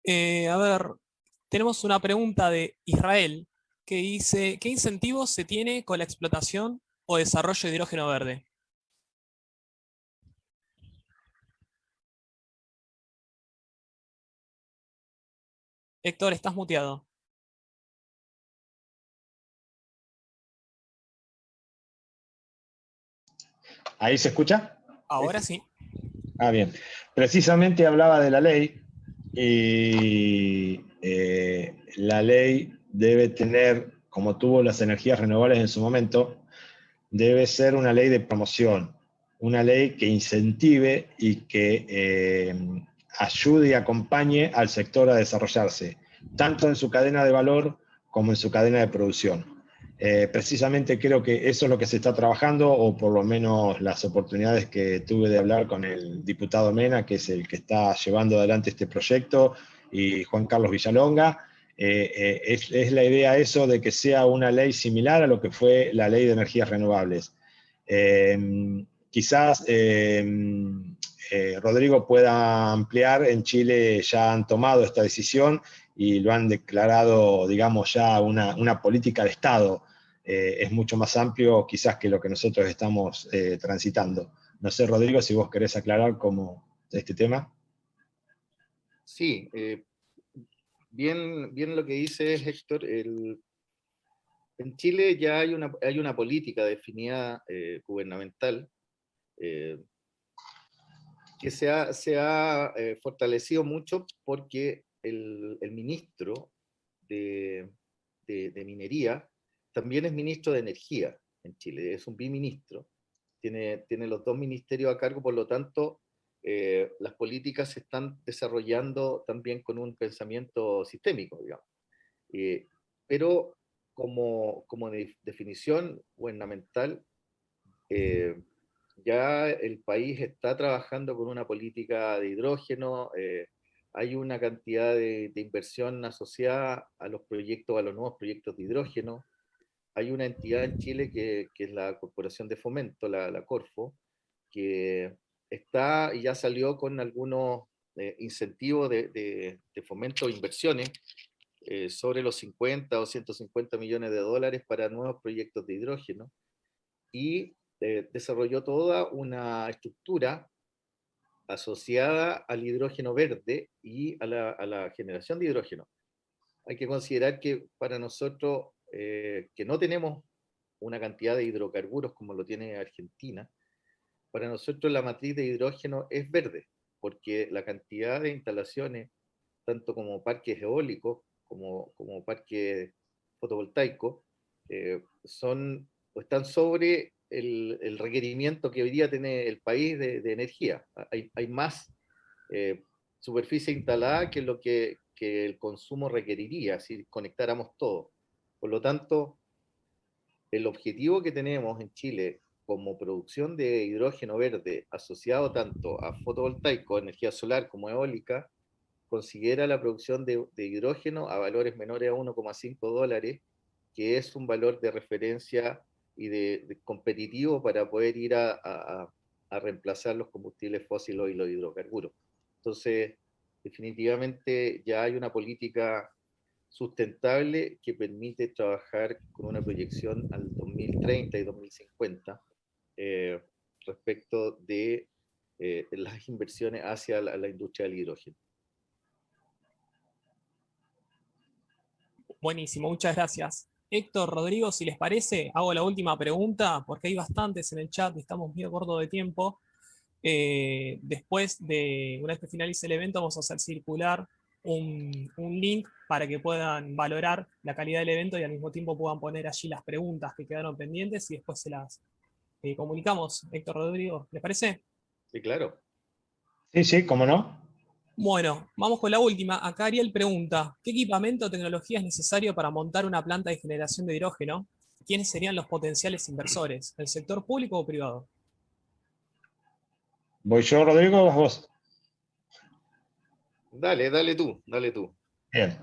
A ver, tenemos una pregunta de Israel que dice, ¿qué incentivos se tiene con la explotación o desarrollo de hidrógeno verde? Héctor, estás muteado.
¿Ahí se escucha?
Ahora sí.
Ah, bien. Precisamente hablaba de la ley y la ley debe tener, como tuvo las energías renovables en su momento, debe ser una ley de promoción, una ley que incentive y que ayude y acompañe al sector a desarrollarse, tanto en su cadena de valor como en su cadena de producción. Precisamente creo que eso es lo que se está trabajando, o por lo menos las oportunidades que tuve de hablar con el diputado Mena, que es el que está llevando adelante este proyecto, y Juan Carlos Villalonga. Es la idea eso de que sea una ley similar a lo que fue la ley de energías renovables. Quizás Rodrigo pueda ampliar. En Chile ya han tomado esta decisión y lo han declarado, digamos, ya una política de Estado. Es mucho más amplio quizás que lo que nosotros estamos transitando. No sé, Rodrigo, si vos querés aclarar cómo este tema.
Sí, bien lo que dice Héctor. En Chile ya hay una política definida gubernamental eh, que se ha fortalecido mucho porque el ministro de, de Minería también es ministro de Energía en Chile, es un biministro, tiene los dos ministerios a cargo, por lo tanto, las políticas se están desarrollando también con un pensamiento sistémico, digamos. Pero como definición gubernamental, eh, ya el país está trabajando con una política de hidrógeno, hay una cantidad de inversión asociada a los proyectos, a los nuevos proyectos de hidrógeno. Hay una entidad en Chile que es la Corporación de Fomento, la Corfo, que está y ya salió con algunos incentivos de fomento de inversiones sobre los 50 o 150 millones de dólares para nuevos proyectos de hidrógeno, y desarrolló toda una estructura asociada al hidrógeno verde y a la generación de hidrógeno. Hay que considerar que para nosotros, que no tenemos una cantidad de hidrocarburos como lo tiene Argentina, para nosotros la matriz de hidrógeno es verde, porque la cantidad de instalaciones, tanto como parques eólicos como parques fotovoltaicos, son o están sobre el requerimiento que hoy día tiene el país de energía. Hay más superficie instalada que lo que el consumo requeriría si conectáramos todo. Por lo tanto, el objetivo que tenemos en Chile como producción de hidrógeno verde asociado tanto a fotovoltaico, energía solar como eólica, considera la producción de hidrógeno a valores menores a 1,5 dólares, que es un valor de referencia y de competitivo para poder ir a reemplazar los combustibles fósiles y los hidrocarburos. Entonces, definitivamente ya hay una política sustentable que permite trabajar con una proyección al 2030 y 2050 eh, respecto de las inversiones hacia la industria del hidrógeno.
Buenísimo, muchas gracias. Héctor, Rodrigo, si les parece, hago la última pregunta, porque hay bastantes en el chat y estamos medio cortos de tiempo. Después de, una vez que finalice el evento, vamos a hacer circular un link para que puedan valorar la calidad del evento y al mismo tiempo puedan poner allí las preguntas que quedaron pendientes y después se las comunicamos. Héctor, Rodrigo, ¿les parece?
Sí, claro.
Sí, sí, cómo no.
Bueno, vamos con la última. Acá Ariel pregunta, ¿qué equipamiento o tecnología es necesario para montar una planta de generación de hidrógeno? ¿Quiénes serían los potenciales inversores? ¿El sector público o privado?
¿Voy yo, Rodrigo, o vos?
Dale tú, dale tú.
Bien.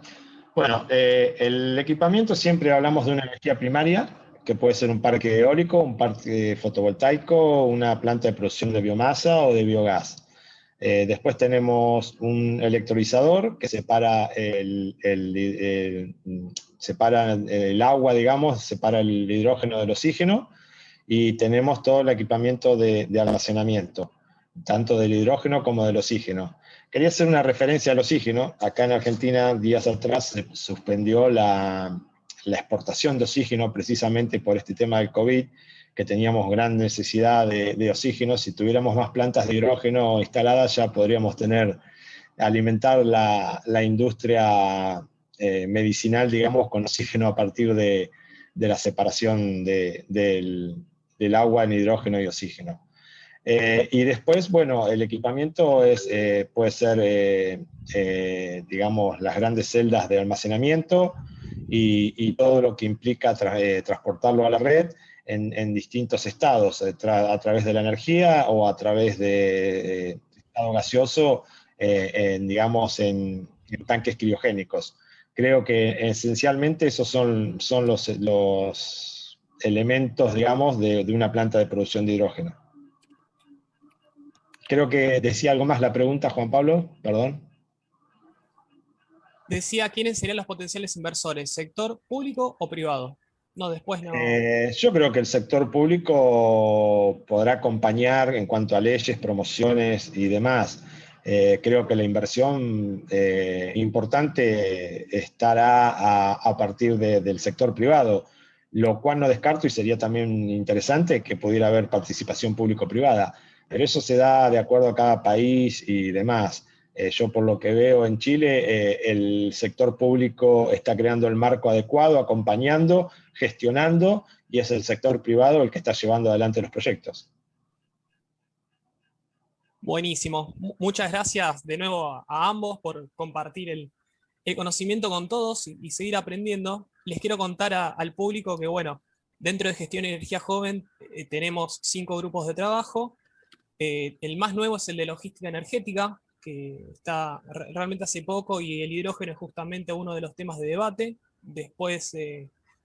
Bueno, el equipamiento, siempre hablamos de una energía primaria, que puede ser un parque eólico, un parque fotovoltaico, una planta de producción de biomasa o de biogás. Después tenemos un electrolizador que separa separa el agua, digamos, separa el hidrógeno del oxígeno, y tenemos todo el equipamiento de almacenamiento. tanto del hidrógeno como del oxígeno. Quería hacer una referencia al oxígeno. Acá en Argentina, días atrás, se suspendió la exportación de oxígeno precisamente por este tema del COVID, que teníamos gran necesidad de oxígeno. Si tuviéramos más plantas de hidrógeno instaladas, ya podríamos alimentar la industria medicinal, digamos, con oxígeno a partir de la separación del agua en hidrógeno y oxígeno. Y después, bueno, el equipamiento puede ser, digamos, las grandes celdas de almacenamiento y todo lo que implica transportarlo a la red en distintos estados, a través de la energía o a través de estado gaseoso, digamos, en tanques criogénicos. Creo que esencialmente esos son los elementos, digamos, de una planta de producción de hidrógeno. Creo que decía algo más la pregunta, Juan Pablo, perdón.
Decía, ¿quiénes serían los potenciales inversores? ¿Sector público o privado? No, después no.
Yo creo que el sector público podrá acompañar en cuanto a leyes, promociones y demás. Creo que la inversión importante estará a partir del sector privado, lo cual no descarto y sería también interesante que pudiera haber participación público-privada, pero eso se da de acuerdo a cada país y demás. Yo por lo que veo en Chile, el sector público está creando el marco adecuado, acompañando, gestionando, y es el sector privado el que está llevando adelante los proyectos.
Buenísimo. Muchas gracias de nuevo a ambos por compartir el conocimiento con todos y seguir aprendiendo. Les quiero contar al público que, bueno, dentro de Gestión de Energía Joven tenemos 5 grupos de trabajo. El más nuevo es el de logística energética, que está realmente hace poco, y el hidrógeno es justamente uno de los temas de debate. Después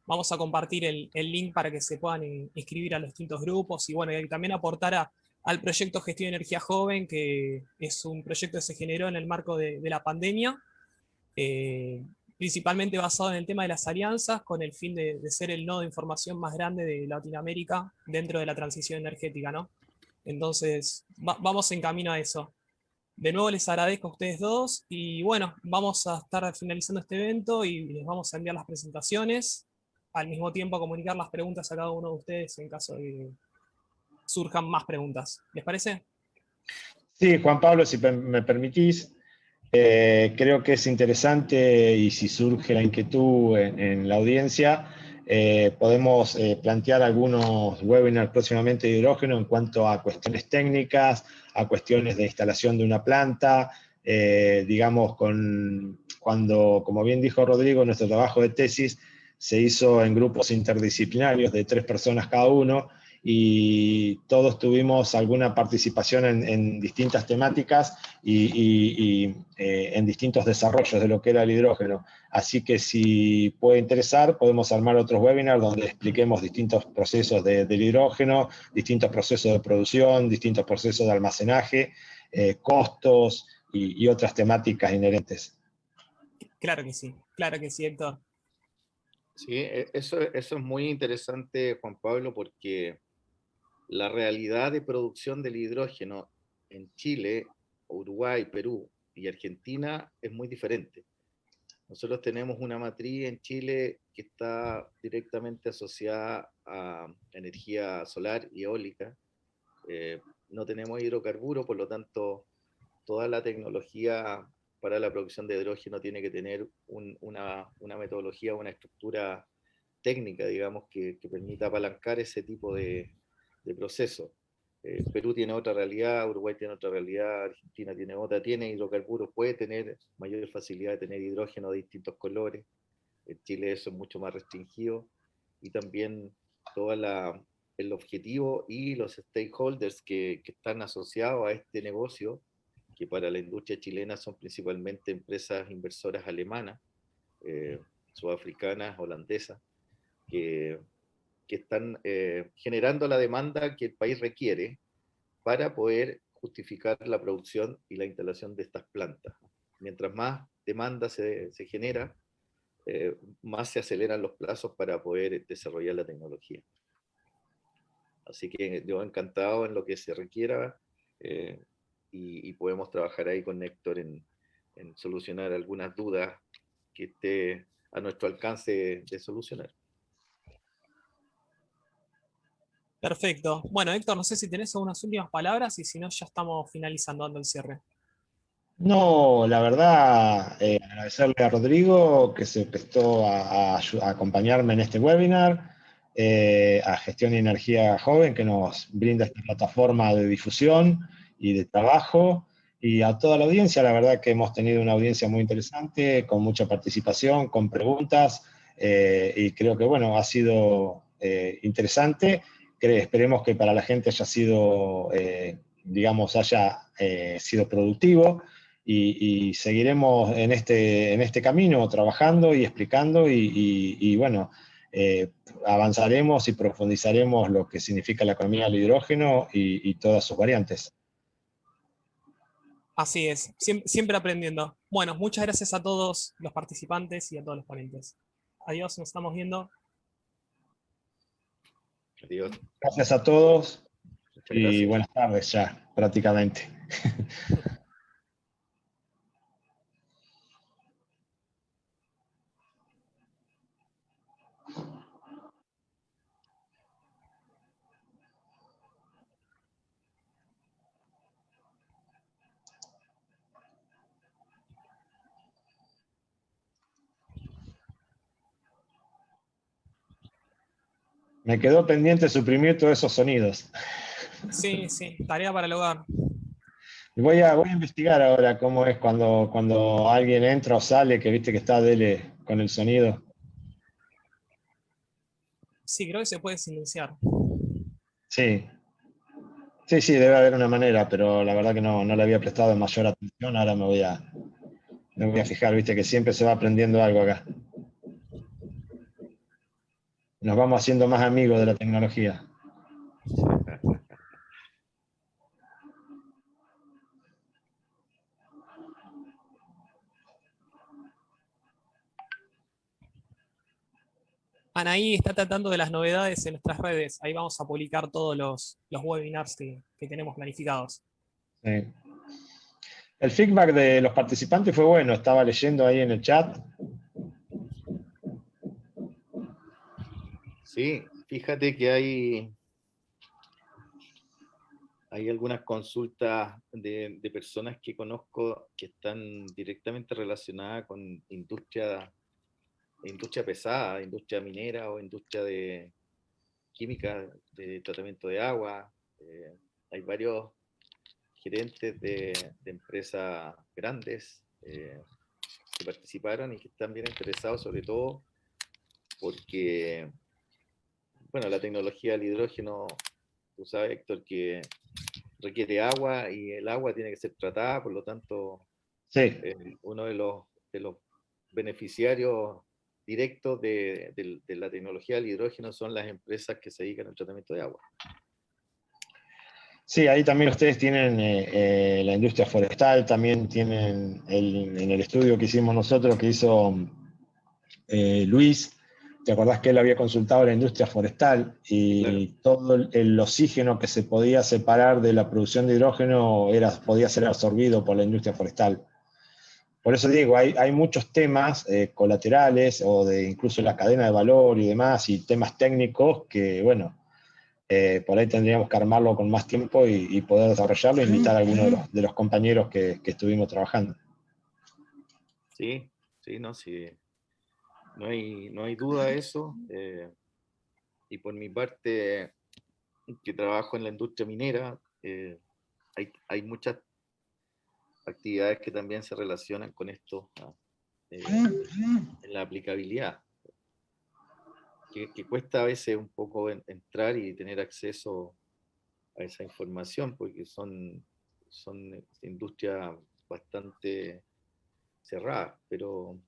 vamos a compartir el link para que se puedan inscribir a los distintos grupos y, bueno, y también aportar al proyecto Gestión de Energía Joven, que es un proyecto que se generó en el marco de la pandemia, principalmente basado en el tema de las alianzas, con el fin de ser el nodo de información más grande de Latinoamérica dentro de la transición energética, ¿no? Entonces, vamos en camino a eso. De nuevo les agradezco a ustedes dos y bueno, vamos a estar finalizando este evento y les vamos a enviar las presentaciones, al mismo tiempo a comunicar las preguntas a cada uno de ustedes en caso de que surjan más preguntas. ¿Les parece?
Sí, Juan Pablo, si me permitís, creo que es interesante y si surge la inquietud en la audiencia, podemos plantear algunos webinars próximamente de hidrógeno en cuanto a cuestiones técnicas, a cuestiones de instalación de una planta, digamos, cuando, como bien dijo Rodrigo, nuestro trabajo de tesis se hizo en grupos interdisciplinarios de 3 personas cada uno, y todos tuvimos alguna participación en distintas temáticas y en distintos desarrollos de lo que era el hidrógeno. Así que si puede interesar, podemos armar otros webinars donde expliquemos distintos procesos del hidrógeno, distintos procesos de producción, distintos procesos de almacenaje, costos y otras temáticas inherentes.
Claro que sí, Héctor.
Sí, eso es muy interesante, Juan Pablo, porque la realidad de producción del hidrógeno en Chile, Uruguay, Perú y Argentina es muy diferente. Nosotros tenemos una matriz en Chile que está directamente asociada a energía solar y eólica. No tenemos hidrocarburos, por lo tanto, toda la tecnología para la producción de hidrógeno tiene que tener una metodología, una estructura técnica, digamos, que permita apalancar ese tipo de proceso. Perú tiene otra realidad, Uruguay tiene otra realidad, Argentina tiene otra, tiene hidrocarburos, puede tener mayor facilidad de tener hidrógeno de distintos colores. En Chile eso es mucho más restringido, y también todo el objetivo y los stakeholders que están asociados a este negocio, que para la industria chilena son principalmente empresas inversoras alemanas, sudafricanas, holandesas, que están generando la demanda que el país requiere para poder justificar la producción y la instalación de estas plantas. Mientras más demanda se genera, más se aceleran los plazos para poder desarrollar la tecnología. Así que yo encantado en lo que se requiera, y podemos trabajar ahí con Héctor en solucionar algunas dudas que esté a nuestro alcance de solucionar.
Perfecto. Bueno, Héctor, no sé si tenés algunas últimas palabras y si no, ya estamos finalizando, dando el cierre.
No, la verdad, agradecerle a Rodrigo que se prestó a acompañarme en este webinar, a Gestión de Energía Joven, que nos brinda esta plataforma de difusión y de trabajo, y a toda la audiencia. La verdad que hemos tenido una audiencia muy interesante, con mucha participación, con preguntas, y creo que, bueno, ha sido interesante. Esperemos que para la gente haya sido, digamos, haya sido productivo. Y seguiremos en este camino trabajando y explicando y bueno, avanzaremos y profundizaremos lo que significa la economía del hidrógeno y todas sus variantes.
Así es, siempre aprendiendo. Bueno, muchas gracias a todos los participantes y a todos los ponentes. Adiós, nos estamos viendo.
Adiós.
Gracias a todos
Muchas
y
gracias.
buenas tardes ya, prácticamente. Me quedó pendiente suprimir todos esos sonidos.
Sí, sí, tarea para el hogar.
Voy a investigar ahora cómo es cuando alguien entra o sale, que viste que está dele con el sonido.
Sí, creo que se puede silenciar.
Sí, sí, debe haber una manera, pero la verdad que no le había prestado mayor atención. Ahora me voy a fijar, viste que siempre se va aprendiendo algo acá. Nos vamos haciendo más amigos de la tecnología.
Anaí está tratando de las novedades en nuestras redes. Ahí vamos a publicar todos los webinars que tenemos planificados.
Sí. El feedback de los participantes fue bueno, estaba leyendo ahí en el chat.
Sí, fíjate que hay algunas consultas de personas que conozco que están directamente relacionadas con industria pesada, industria minera o industria de química, de tratamiento de agua. Hay varios gerentes de empresas grandes que participaron y que están bien interesados, sobre todo porque, bueno, la tecnología del hidrógeno, tú sabes, Héctor, que requiere agua y el agua tiene que ser tratada, por lo tanto,
Sí,
uno de los beneficiarios directos de la tecnología del hidrógeno son las empresas que se dedican al tratamiento de agua.
sí, ahí también ustedes tienen la industria forestal, también tienen en el estudio que hicimos nosotros, que hizo Luis. ¿Te acordás que él había consultado la industria forestal
Claro.
y todo el oxígeno que se podía separar de la producción de hidrógeno podía ser absorbido por la industria forestal? Por eso digo, hay muchos temas colaterales o de incluso la cadena de valor y demás, y temas técnicos que, bueno, por ahí tendríamos que armarlo con más tiempo y poder desarrollarlo e invitar a algunos de los compañeros que estuvimos trabajando.
Sí, sí, no, sí, no hay duda de eso. Y por mi parte, que trabajo en la industria minera, hay muchas actividades que también se relacionan con esto, en la aplicabilidad, que cuesta a veces un poco entrar y tener acceso a esa información, porque son industrias bastante cerradas, pero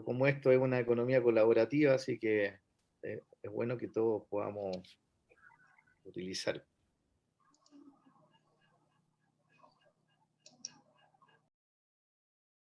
como esto es una economía colaborativa, así que es bueno que todos podamos utilizar.